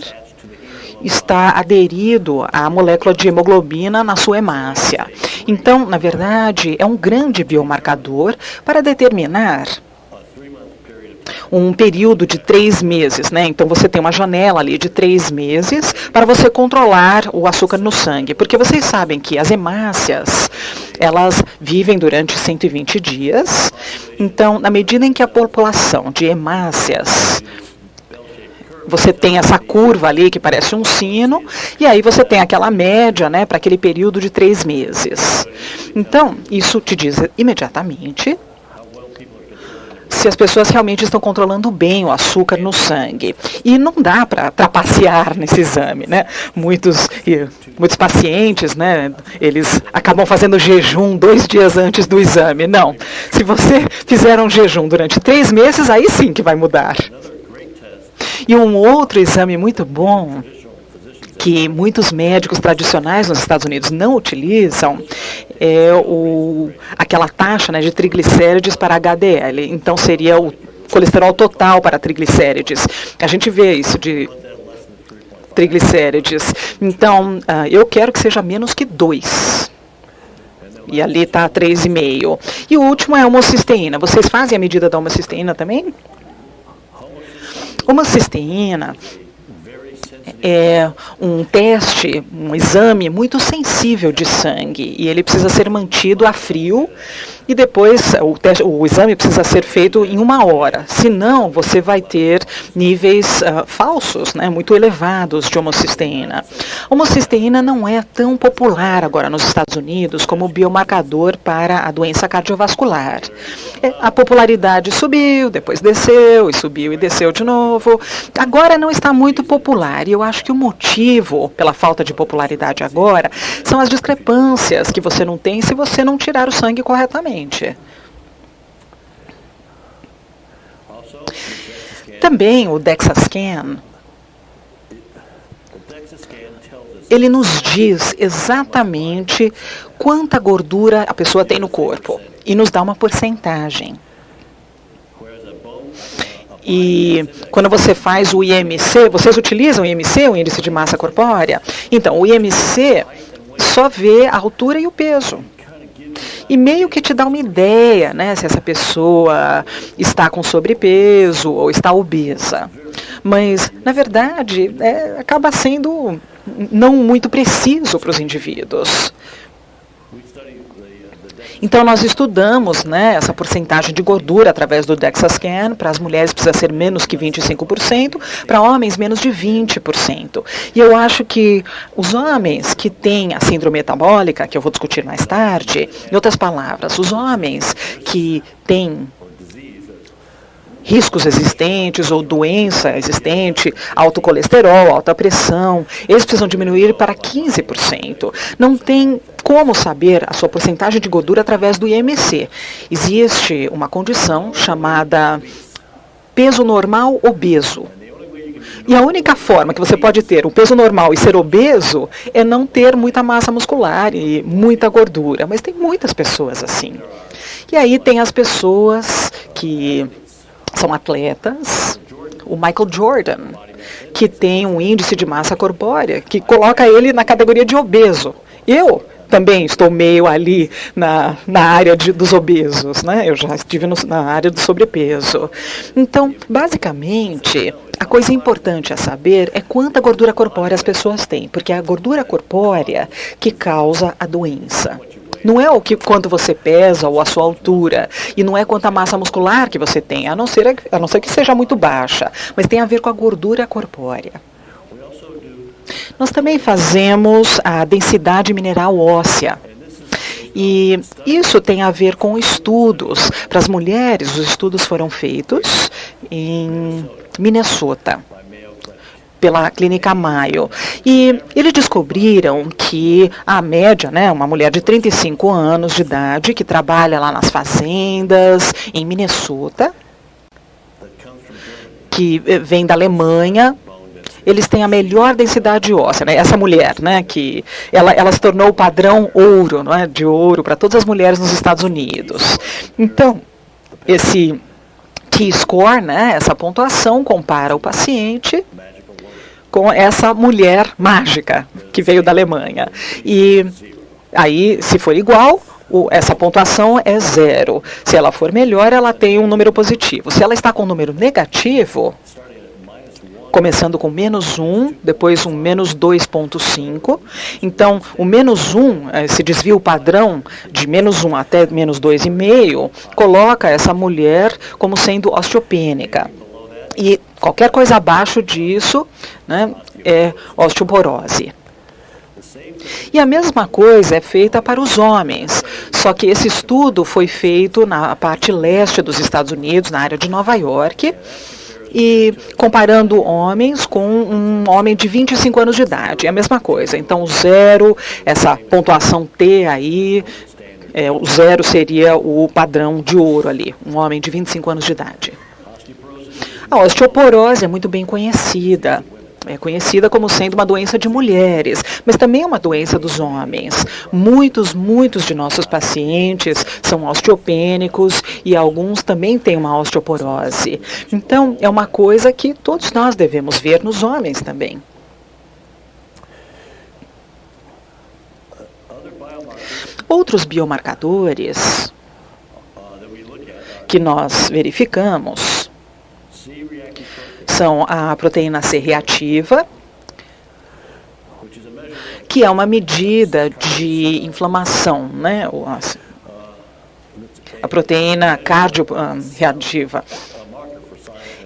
está aderido à molécula de hemoglobina na sua hemácia. Então, na verdade, é um grande biomarcador para determinar um período de 3 meses, né? Então, você tem uma janela ali de 3 meses para você controlar o açúcar no sangue. Porque vocês sabem que as hemácias, elas vivem durante 120 dias. Então, na medida em que a população de hemácias, você tem essa curva ali que parece um sino, e aí você tem aquela média, né, para aquele período de 3 meses. Então, isso te diz imediatamente se as pessoas realmente estão controlando bem o açúcar no sangue. E não dá para trapacear nesse exame, né? Muitos pacientes, né, eles acabam fazendo jejum 2 dias antes do exame. Não. Se você fizer um jejum durante 3 meses, aí sim que vai mudar. E um outro exame muito bom, que muitos médicos tradicionais nos Estados Unidos não utilizam, é aquela taxa, né, de triglicérides para HDL. Então, seria o colesterol total para triglicérides. A gente vê isso de triglicérides. Então, eu quero que seja menos que 2. E ali está 3,5. E o último é a homocisteína. Vocês fazem a medida da homocisteína também? Homocisteína é um teste, um exame muito sensível de sangue, e ele precisa ser mantido a frio E depois o exame precisa ser feito em 1 hora, senão você vai ter níveis falsos, né, muito elevados de homocisteína. A homocisteína não é tão popular agora nos Estados Unidos como biomarcador para a doença cardiovascular. A popularidade subiu, depois desceu, e subiu e desceu de novo. Agora não está muito popular, e eu acho que o motivo pela falta de popularidade agora são as discrepâncias que você não tem se você não tirar o sangue corretamente. Também o DEXA-scan, ele nos diz exatamente quanta gordura a pessoa tem no corpo e nos dá uma porcentagem. E quando você faz o IMC, vocês utilizam o IMC, o índice de massa corpórea? Então, o IMC só vê a altura e o peso. E meio que te dá uma ideia, né, se essa pessoa está com sobrepeso ou está obesa. Mas, na verdade, acaba sendo não muito preciso para os indivíduos. Então, nós estudamos, né, essa porcentagem de gordura através do DEXA-scan. Para as mulheres precisa ser menos que 25%, para homens menos de 20%. E eu acho que os homens que têm a síndrome metabólica, que eu vou discutir mais tarde, em outras palavras, os homens que têm riscos existentes ou doença existente, alto colesterol, alta pressão, eles precisam diminuir para 15%. Não tem como saber a sua porcentagem de gordura através do IMC. Existe uma condição chamada peso normal obeso. E a única forma que você pode ter um peso normal e ser obeso é não ter muita massa muscular e muita gordura. Mas tem muitas pessoas assim. E aí tem as pessoas que são atletas, o Michael Jordan, que tem um índice de massa corpórea que coloca ele na categoria de obeso. Eu também estou meio ali na área dos obesos, né? Eu já estive na área do sobrepeso. Então, basicamente, a coisa importante a saber é quanta gordura corpórea as pessoas têm, porque é a gordura corpórea que causa a doença. Não é quanto você pesa ou a sua altura, e não é quanta massa muscular que você tem, a não ser que seja muito baixa, mas tem a ver com a gordura corpórea. Nós também fazemos a densidade mineral óssea. E isso tem a ver com estudos. Para as mulheres, os estudos foram feitos em Minnesota, pela Clínica Mayo. E eles descobriram que a média, né, uma mulher de 35 anos de idade, que trabalha lá nas fazendas, em Minnesota, que vem da Alemanha, eles têm a melhor densidade óssea, né? Essa mulher, né, que ela se tornou o padrão ouro, não é, de ouro para todas as mulheres nos Estados Unidos. Então, esse T-score, né, essa pontuação compara o paciente com essa mulher mágica que veio da Alemanha. E aí, se for igual, essa pontuação é 0. Se ela for melhor, ela tem um número positivo. Se ela está com um número negativo, começando com -1, depois um -2,5. Então, o -1, esse desvio padrão de -1 até -2,5, coloca essa mulher como sendo osteopênica. E qualquer coisa abaixo disso, né, é osteoporose. E a mesma coisa é feita para os homens, só que esse estudo foi feito na parte leste dos Estados Unidos, na área de Nova York, e comparando homens com um homem de 25 anos de idade, é a mesma coisa. Então, o 0, essa pontuação T aí, o 0 seria o padrão de ouro ali, um homem de 25 anos de idade. A osteoporose é muito bem conhecida. É conhecida como sendo uma doença de mulheres, mas também é uma doença dos homens. Muitos de nossos pacientes são osteopênicos e alguns também têm uma osteoporose. Então, é uma coisa que todos nós devemos ver nos homens também. Outros biomarcadores que nós verificamos são a proteína C reativa, que é uma medida de inflamação, né? a proteína cardio-reativa.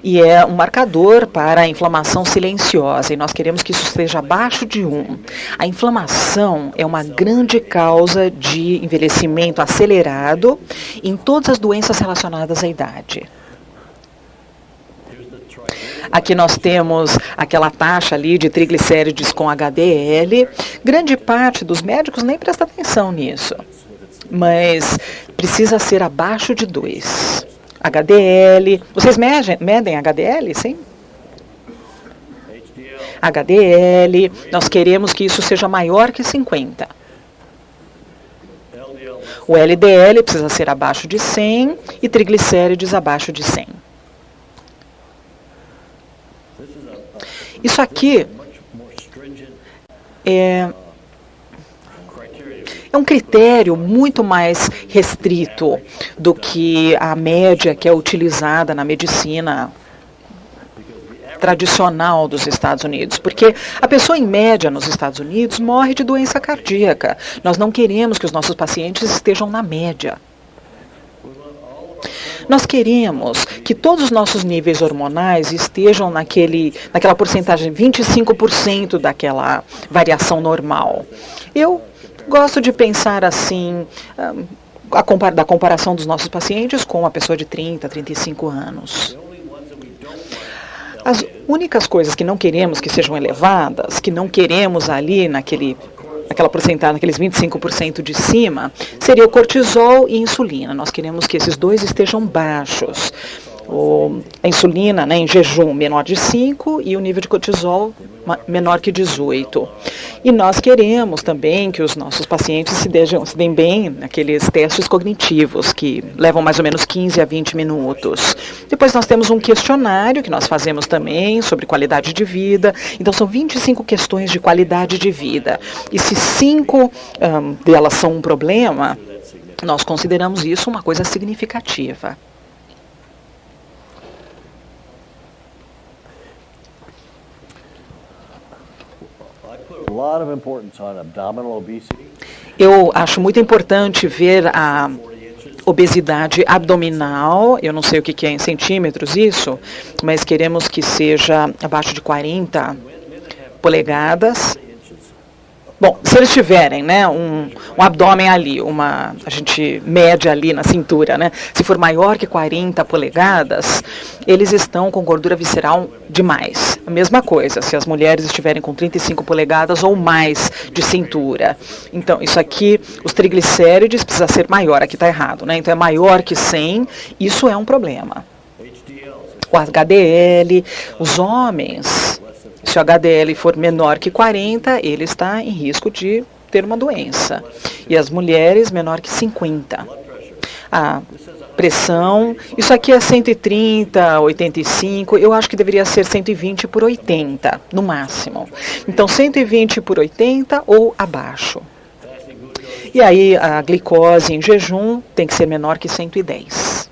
E é um marcador para a inflamação silenciosa, e nós queremos que isso esteja abaixo de 1. A inflamação é uma grande causa de envelhecimento acelerado em todas as doenças relacionadas à idade. Aqui nós temos aquela taxa ali de triglicérides com HDL. Grande parte dos médicos nem presta atenção nisso, mas precisa ser abaixo de 2. HDL, vocês medem HDL, sim? HDL, nós queremos que isso seja maior que 50. O LDL precisa ser abaixo de 100 e triglicérides abaixo de 100. Isso aqui é um critério muito mais restrito do que a média que é utilizada na medicina tradicional dos Estados Unidos, porque a pessoa em média nos Estados Unidos morre de doença cardíaca. Nós não queremos que os nossos pacientes estejam na média. Nós queremos que todos os nossos níveis hormonais estejam naquela porcentagem, 25% daquela variação normal. Eu gosto de pensar assim, da comparação dos nossos pacientes com uma pessoa de 30, 35 anos. As únicas coisas que não queremos que sejam elevadas, que não queremos ali naquela porcentagem, naqueles 25% de cima, seria o cortisol e insulina. Nós queremos que esses dois estejam baixos. A insulina, em jejum menor de 5 e o nível de cortisol menor que 18. E nós queremos também que os nossos pacientes se deem bem naqueles testes cognitivos, que levam mais ou menos 15 a 20 minutos. Depois nós temos um questionário que nós fazemos também sobre qualidade de vida. Então são 25 questões de qualidade de vida. E se 5 delas são um problema, nós consideramos isso uma coisa significativa. Eu acho muito importante ver a obesidade abdominal. Eu não sei o que é em centímetros isso, mas queremos que seja abaixo de 40 polegadas. Bom, se eles tiverem, um abdômen ali, a gente mede ali na cintura, se for maior que 40 polegadas, eles estão com gordura visceral demais. A mesma coisa, se as mulheres estiverem com 35 polegadas ou mais de cintura. Então, isso aqui, os triglicérides precisa ser maior, aqui está errado, então é maior que 100, isso é um problema. O HDL, os homens, se o HDL for menor que 40, ele está em risco de ter uma doença. E as mulheres, menor que 50. A pressão, isso aqui é 130, 85, eu acho que deveria ser 120 por 80, no máximo. Então, 120 por 80 ou abaixo. E aí, a glicose em jejum tem que ser menor que 110.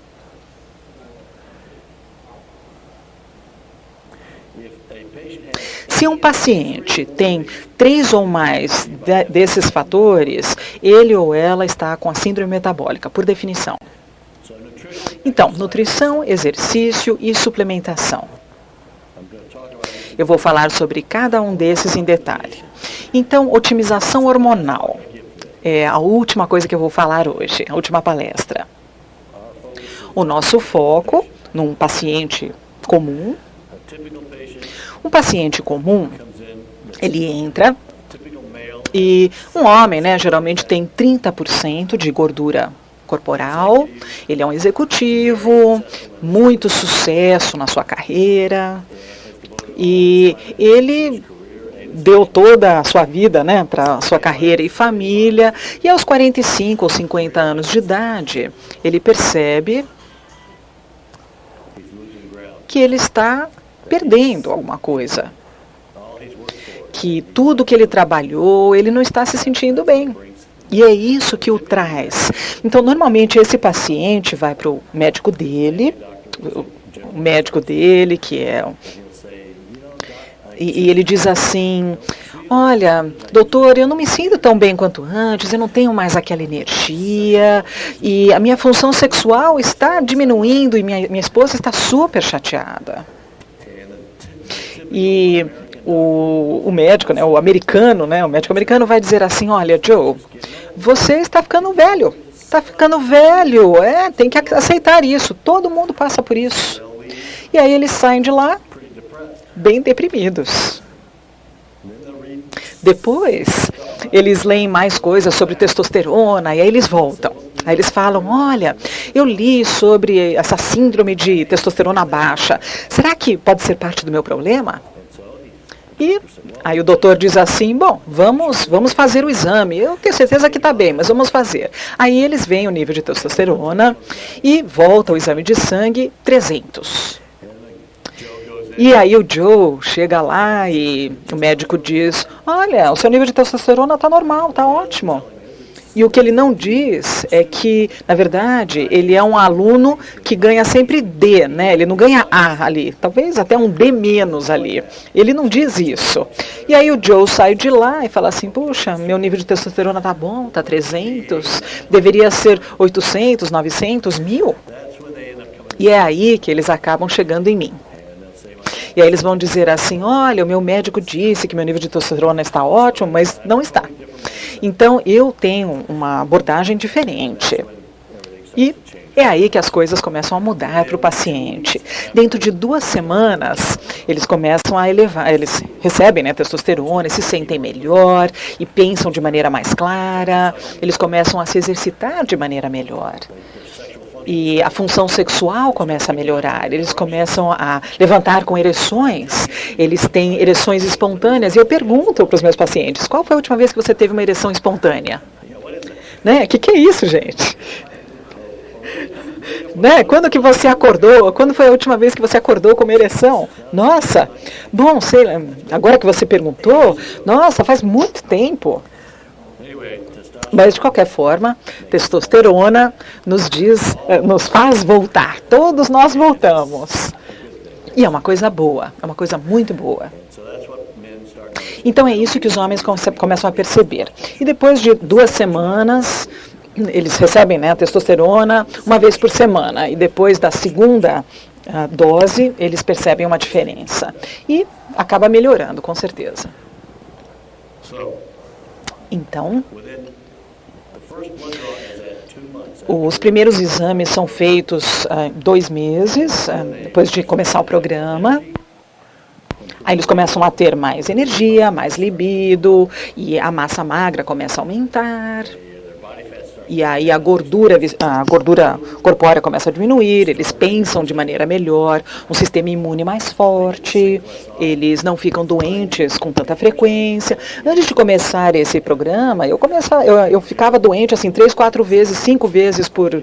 Se um paciente tem 3 ou mais desses fatores, ele ou ela está com a síndrome metabólica, por definição. Então, nutrição, exercício e suplementação. Eu vou falar sobre cada um desses em detalhe. Então, otimização hormonal é a última coisa que eu vou falar hoje, a última palestra. O nosso foco num paciente comum. Um paciente comum, ele entra e um homem, geralmente tem 30% de gordura corporal, ele é um executivo, muito sucesso na sua carreira e ele deu toda a sua vida, para sua carreira e família, e aos 45 ou 50 anos de idade, ele percebe que ele está perdendo alguma coisa, que tudo que ele trabalhou, ele não está se sentindo bem. E é isso que o traz. Então, normalmente, esse paciente vai para o médico dele, que é... E ele diz assim, olha, doutor, eu não me sinto tão bem quanto antes, eu não tenho mais aquela energia, e a minha função sexual está diminuindo, e minha esposa está super chateada. E o médico, né, o médico americano vai dizer assim, olha, Joe, você está ficando velho. Está ficando velho, tem que aceitar isso. Todo mundo passa por isso. E aí eles saem de lá bem deprimidos. Depois, eles leem mais coisas sobre testosterona e aí eles voltam. Aí eles falam, olha, eu li sobre essa síndrome de testosterona baixa. Será que pode ser parte do meu problema? E aí o doutor diz assim, bom, vamos fazer o exame. Eu tenho certeza que está bem, mas vamos fazer. Aí eles veem o nível de testosterona e volta o exame de sangue 300. E aí o Joe chega lá e o médico diz, olha, o seu nível de testosterona está normal, está ótimo. E o que ele não diz é que, na verdade, ele é um aluno que ganha sempre D, né? Ele não ganha A ali, talvez até um D menos ali. Ele não diz isso. E aí o Joe sai de lá e fala assim, puxa, meu nível de testosterona tá bom, tá 300, deveria ser 800, 900, 1000. E é aí que eles acabam chegando em mim. E aí eles vão dizer assim, olha, o meu médico disse que meu nível de testosterona está ótimo, mas não está. Então, eu tenho uma abordagem diferente. E é aí que as coisas começam a mudar para o paciente. Dentro de 2 semanas, eles começam a elevar, eles recebem, né, testosterona, se sentem melhor e pensam de maneira mais clara, eles começam a se exercitar de maneira melhor. E a função sexual começa a melhorar, eles começam a levantar com ereções, eles têm ereções espontâneas. E eu pergunto para os meus pacientes, qual foi a última vez que você teve uma ereção espontânea? Né? Que é isso, gente? Né? Quando que você acordou? Quando foi a última vez que você acordou com uma ereção? Nossa, bom, sei lá, agora que você perguntou, nossa, faz muito tempo. Mas, de qualquer forma, testosterona nos faz voltar. Todos nós voltamos. E é uma coisa boa, é uma coisa muito boa. Então, é isso que os homens começam a perceber. E depois de 2 semanas, eles recebem, né, a testosterona uma vez por semana. E depois da segunda dose, eles percebem uma diferença. E acaba melhorando, com certeza. Então, os primeiros exames são feitos 2 meses, depois de começar o programa. Aí eles começam a ter mais energia, mais libido, e a massa magra começa a aumentar. E aí a gordura corpórea começa a diminuir, eles pensam de maneira melhor, um sistema imune mais forte, eles não ficam doentes com tanta frequência. Antes de começar esse programa, eu ficava doente assim 3, 4 vezes, 5 vezes por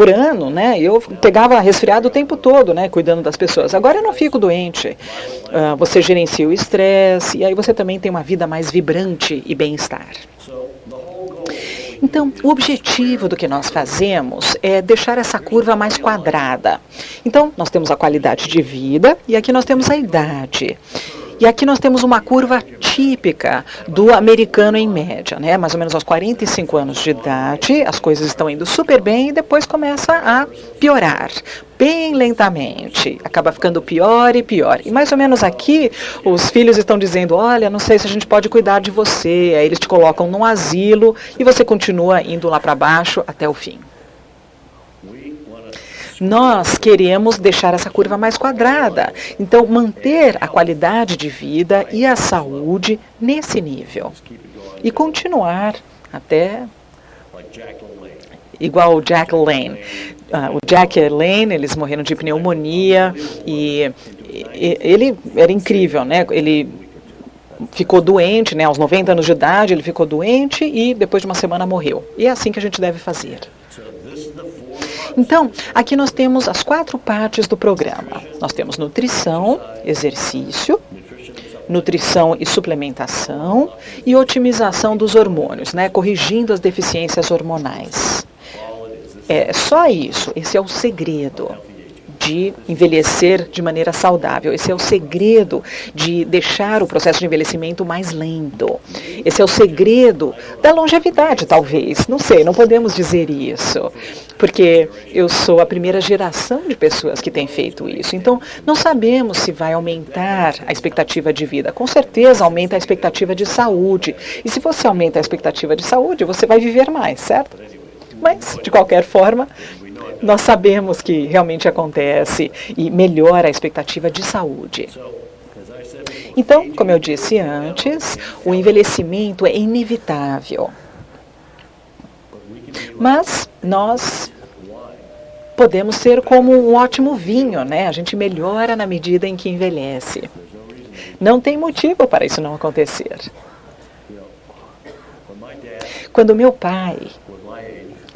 ano, né? Eu pegava resfriado o tempo todo, né, cuidando das pessoas. Agora eu não fico doente. Você gerencia o estresse e aí você também tem uma vida mais vibrante e bem-estar. Então, o objetivo do que nós fazemos é deixar essa curva mais quadrada. Então, nós temos a qualidade de vida e aqui nós temos a idade. E aqui nós temos uma curva típica do americano em média, né? Mais ou menos aos 45 anos de idade, as coisas estão indo super bem e depois começa a piorar, bem lentamente. Acaba ficando pior e pior. E mais ou menos aqui, os filhos estão dizendo, olha, não sei se a gente pode cuidar de você. Aí eles te colocam num asilo e você continua indo lá para baixo até o fim. Nós queremos deixar essa curva mais quadrada. Então, manter a qualidade de vida e a saúde nesse nível. E continuar até igual o Jack LaLanne. O Jack LaLanne, eles morreram de pneumonia e ele era incrível, né? Ele ficou doente, né? Aos 90 anos de idade, ele ficou doente e depois de uma semana morreu. E é assim que a gente deve fazer. Então, aqui nós temos as 4 partes do programa. Nós temos nutrição, exercício, nutrição e suplementação e otimização dos hormônios, né? Corrigindo as deficiências hormonais. É só isso, esse é o segredo de envelhecer de maneira saudável. Esse é o segredo de deixar o processo de envelhecimento mais lento. Esse é o segredo da longevidade, talvez. Não sei, não podemos dizer isso, porque eu sou a primeira geração de pessoas que tem feito isso. Então, não sabemos se vai aumentar a expectativa de vida. Com certeza aumenta a expectativa de saúde. E se você aumenta a expectativa de saúde, você vai viver mais, certo? Mas, de qualquer forma, nós sabemos que realmente acontece e melhora a expectativa de saúde. Então, como eu disse antes, o envelhecimento é inevitável. Mas nós podemos ser como um ótimo vinho, né? A gente melhora na medida em que envelhece. Não tem motivo para isso não acontecer. Quando meu pai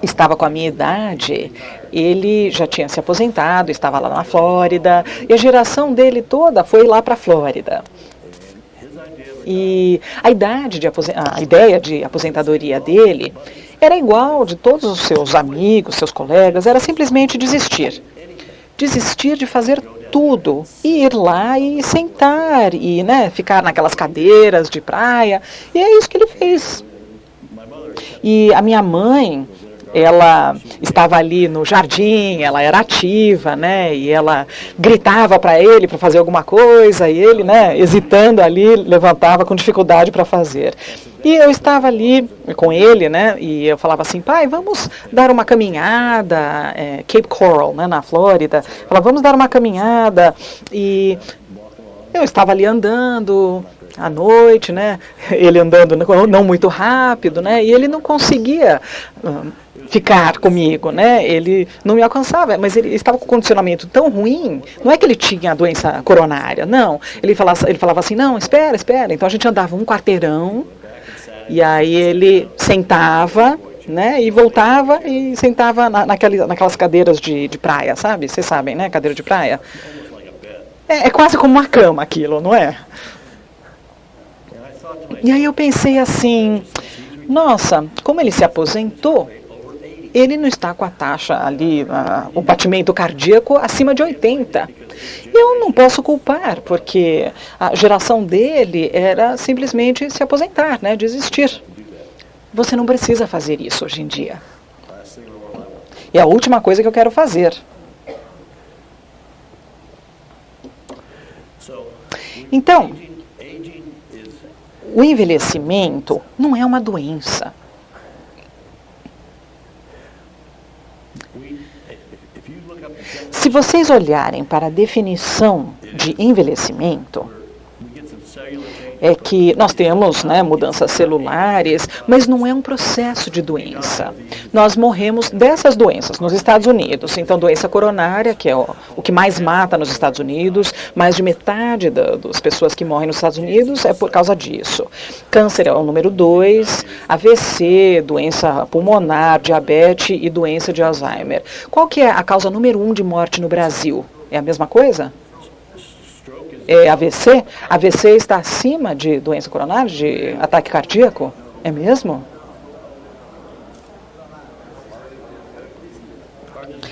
estava com a minha idade, ele já tinha se aposentado, estava lá na Flórida, e a geração dele toda foi lá para a Flórida. E a ideia de aposentadoria dele era igual de todos os seus amigos, seus colegas, era simplesmente desistir. Desistir de fazer tudo, e ir lá e sentar, e ficar naquelas cadeiras de praia, e é isso que ele fez. E a minha mãe, ela estava ali no jardim, ela era ativa, e ela gritava para ele para fazer alguma coisa, e ele, hesitando ali, levantava com dificuldade para fazer. E eu estava ali com ele, e eu falava assim, pai, vamos dar uma caminhada, Cape Coral, na Flórida, falava, vamos dar uma caminhada, e eu estava ali andando à noite, ele andando não muito rápido, e ele não conseguia ficar comigo, ele não me alcançava, mas ele estava com um condicionamento tão ruim, não é que ele tinha a doença coronária, não, ele falava assim, não, espera, então a gente andava um quarteirão, e aí ele sentava, e voltava e sentava naquelas cadeiras de praia, sabe, vocês sabem, cadeira de praia, é quase como uma cama aquilo, não é? E aí eu pensei assim, nossa, como ele se aposentou, ele não está com a taxa ali, o batimento cardíaco acima de 80. Eu não posso culpar, porque a geração dele era simplesmente se aposentar, desistir. Você não precisa fazer isso hoje em dia. É a última coisa que eu quero fazer. Então, o envelhecimento não é uma doença. Se vocês olharem para a definição de envelhecimento, é que nós temos mudanças celulares, mas não é um processo de doença. Nós morremos dessas doenças nos Estados Unidos. Então, doença coronária, que é o que mais mata nos Estados Unidos, mais de metade das pessoas que morrem nos Estados Unidos é por causa disso. Câncer é o número 2, AVC, doença pulmonar, diabetes e doença de Alzheimer. Qual que é a causa número 1 de morte no Brasil? É a mesma coisa? É AVC? AVC está acima de doença coronária, de ataque cardíaco? É mesmo?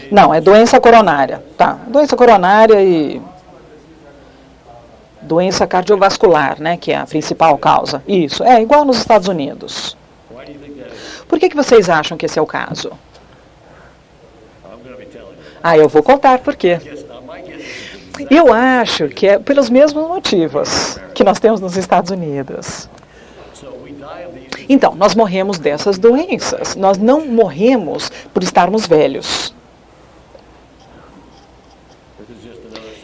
Não, é doença coronária. Tá, doença coronária e doença cardiovascular, que é a principal causa. Isso, é igual nos Estados Unidos. Por que vocês acham que esse é o caso? Eu vou contar por quê. Eu acho que é pelos mesmos motivos que nós temos nos Estados Unidos. Então, nós morremos dessas doenças. Nós não morremos por estarmos velhos.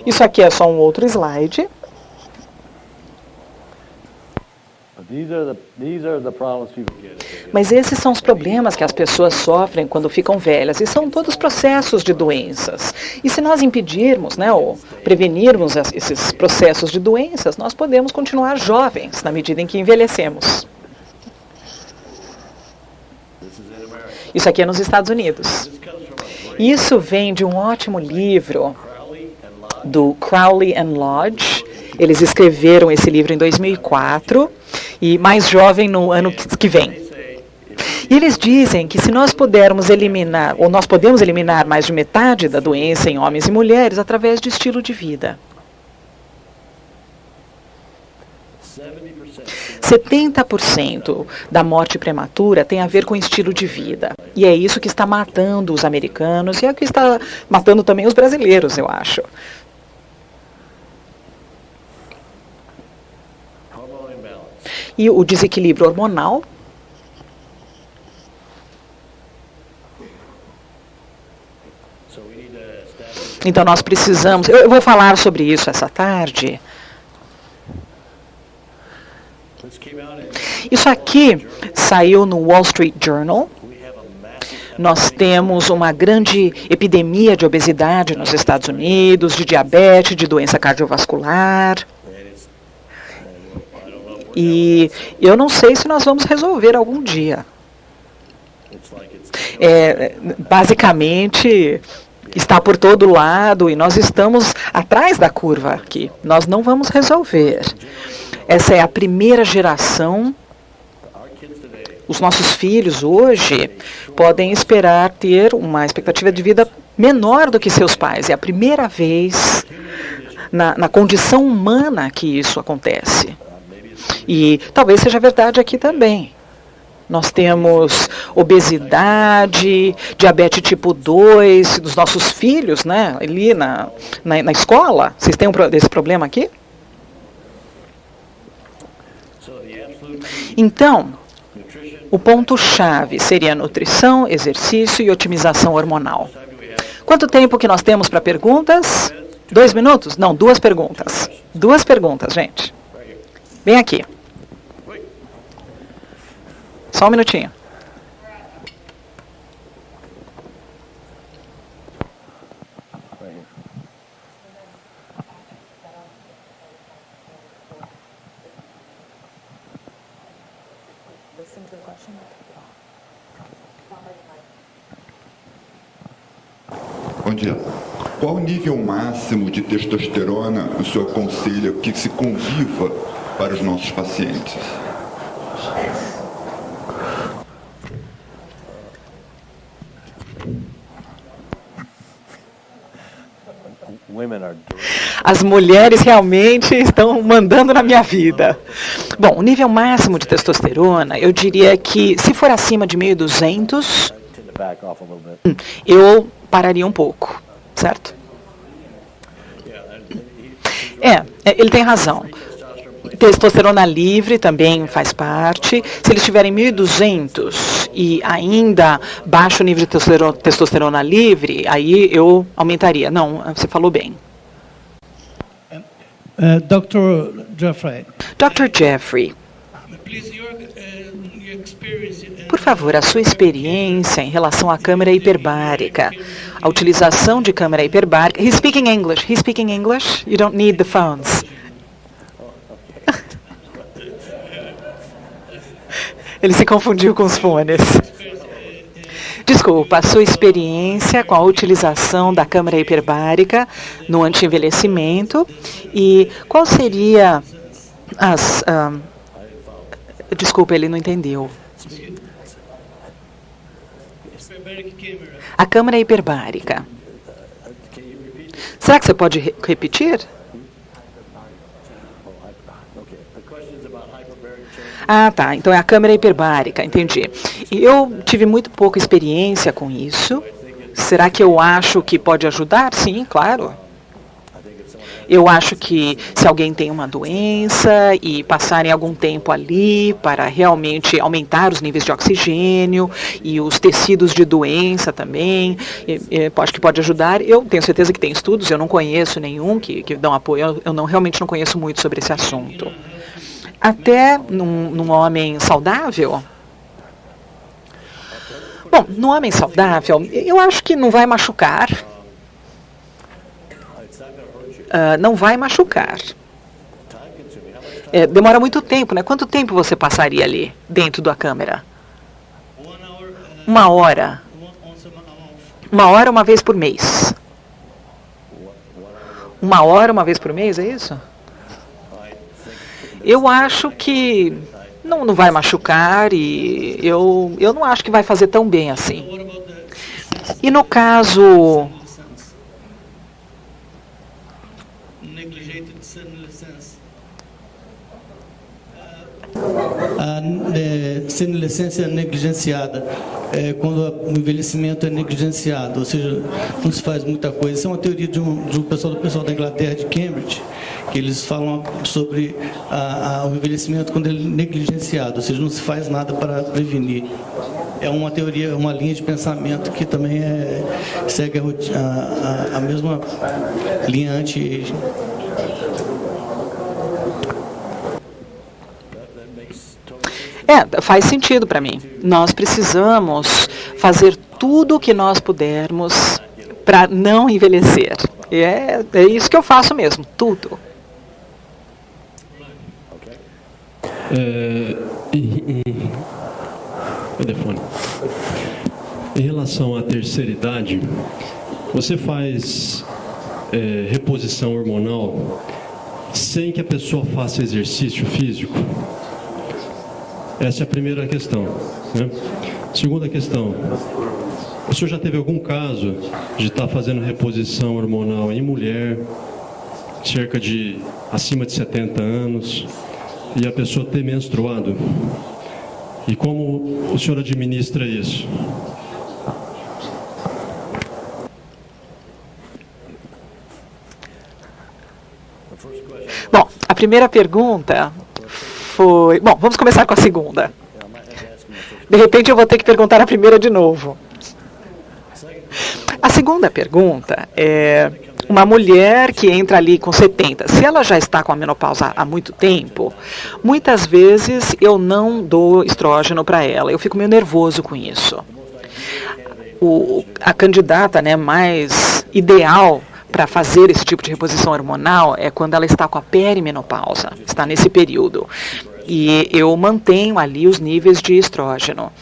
Isso aqui é só um outro slide. Mas esses são os problemas que as pessoas sofrem quando ficam velhas, e são todos processos de doenças. E se nós impedirmos, ou prevenirmos esses processos de doenças, nós podemos continuar jovens na medida em que envelhecemos. Isso aqui é nos Estados Unidos. Isso vem de um ótimo livro do Crowley and Lodge. Eles escreveram esse livro em 2004 e mais jovem no ano que vem. E eles dizem que se nós pudermos eliminar, ou nós podemos eliminar mais de metade da doença em homens e mulheres através de estilo de vida. 70% da morte prematura tem a ver com estilo de vida. E é isso que está matando os americanos e é o que está matando também os brasileiros, eu acho. E o desequilíbrio hormonal. Então nós precisamos, eu vou falar sobre isso essa tarde. Isso aqui saiu no Wall Street Journal. Nós temos uma grande epidemia de obesidade nos Estados Unidos, de diabetes, de doença cardiovascular. E eu não sei se nós vamos resolver algum dia. Basicamente, está por todo lado e nós estamos atrás da curva aqui. Nós não vamos resolver. Essa é a primeira geração. Os nossos filhos hoje podem esperar ter uma expectativa de vida menor do que seus pais. É a primeira vez na condição humana que isso acontece. E talvez seja verdade aqui também. Nós temos obesidade, diabetes tipo 2 dos nossos filhos, né? Ali na escola. Vocês têm esse problema aqui? Então, o ponto-chave seria nutrição, exercício e otimização hormonal. Quanto tempo que nós temos para perguntas? 2 minutos? Não, 2 perguntas. 2 perguntas, gente. Vem aqui. Só um minutinho. Bom dia. Qual o nível máximo de testosterona o senhor aconselha que se conviva para os nossos pacientes? As mulheres realmente estão mandando na minha vida. Bom, o nível máximo de testosterona, eu diria que se for acima de 1.200, eu pararia um pouco, certo? Ele tem razão. Testosterona livre também faz parte. Se eles tiverem 1.200 e ainda baixo nível de testosterona livre, aí eu aumentaria. Não, você falou bem. Dr. Jeffrey. Dr. Jeffrey, por favor, a sua experiência em relação à câmara hiperbárica, a utilização de câmara hiperbárica. He's speaking English. He's speaking English. You don't need the phones. Ele se confundiu com os fones. Desculpa, a sua experiência com a utilização da câmara hiperbárica no anti-envelhecimento e qual seria as... desculpa, ele não entendeu. A câmara hiperbárica. Será que você pode repetir? Ah, tá. Então é a câmara hiperbárica, entendi. Eu tive muito pouca experiência com isso. Será que eu acho que pode ajudar? Sim, claro. Eu acho que se alguém tem uma doença e passarem algum tempo ali para realmente aumentar os níveis de oxigênio e os tecidos de doença também, acho que pode ajudar. Eu tenho certeza que tem estudos, eu não conheço nenhum que dão apoio, eu realmente não conheço muito sobre esse assunto. Até num homem saudável? Bom, no homem saudável, eu acho que não vai machucar. Não vai machucar. Demora muito tempo, né? Quanto tempo você passaria ali, dentro da câmera? 1 hora. 1 hora, uma vez por mês. 1 hora, uma vez por mês, é isso? Eu acho que não vai machucar e eu não acho que vai fazer tão bem assim. E no caso... A senescência negligenciada, quando o envelhecimento é negligenciado, ou seja, não se faz muita coisa. Isso é uma teoria de um pessoal da Inglaterra, de Cambridge, que eles falam sobre o envelhecimento quando ele é negligenciado, ou seja, não se faz nada para prevenir. É uma teoria, uma linha de pensamento que também segue a mesma linha anti-aging. Faz sentido para mim. Nós precisamos fazer tudo o que nós pudermos para não envelhecer. E é isso que eu faço mesmo, tudo. Telefone. Em relação à terceira idade, você faz reposição hormonal sem que a pessoa faça exercício físico? Essa é a primeira questão, né? Segunda questão, o senhor já teve algum caso de estar fazendo reposição hormonal em mulher, cerca de acima de 70 anos, e a pessoa ter menstruado? E como o senhor administra isso? Bom, a primeira pergunta foi... Bom, vamos começar com a segunda. De repente eu vou ter que perguntar a primeira de novo. A segunda pergunta é uma mulher que entra ali com 70. Se ela já está com a menopausa há muito tempo, muitas vezes eu não dou estrógeno para ela. Eu fico meio nervoso com isso. A candidata, né, mais ideal para fazer esse tipo de reposição hormonal é quando ela está com a perimenopausa, está nesse período. E eu mantenho ali os níveis de estrógeno.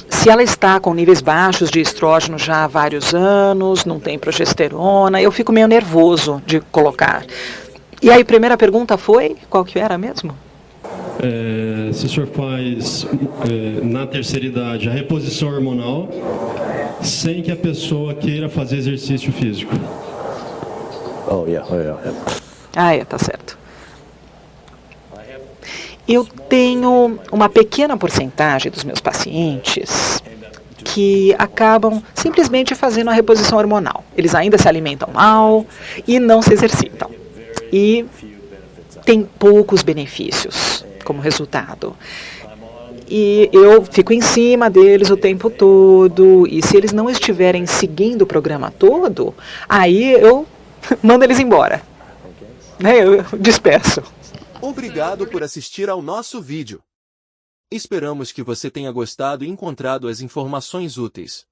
Se ela está com níveis baixos de estrógeno já há vários anos, não tem progesterona, eu fico meio nervoso de colocar. E aí, a primeira pergunta foi, qual que era mesmo? Se o senhor faz, na terceira idade, a reposição hormonal sem que a pessoa queira fazer exercício físico? Tá certo. Eu tenho uma pequena porcentagem dos meus pacientes que acabam simplesmente fazendo a reposição hormonal. Eles ainda se alimentam mal e não se exercitam. E tem poucos benefícios como resultado. E eu fico em cima deles o tempo todo, e se eles não estiverem seguindo o programa todo, aí eu mando eles embora. Eu disperso. Obrigado por assistir ao nosso vídeo. Esperamos que você tenha gostado e encontrado as informações úteis.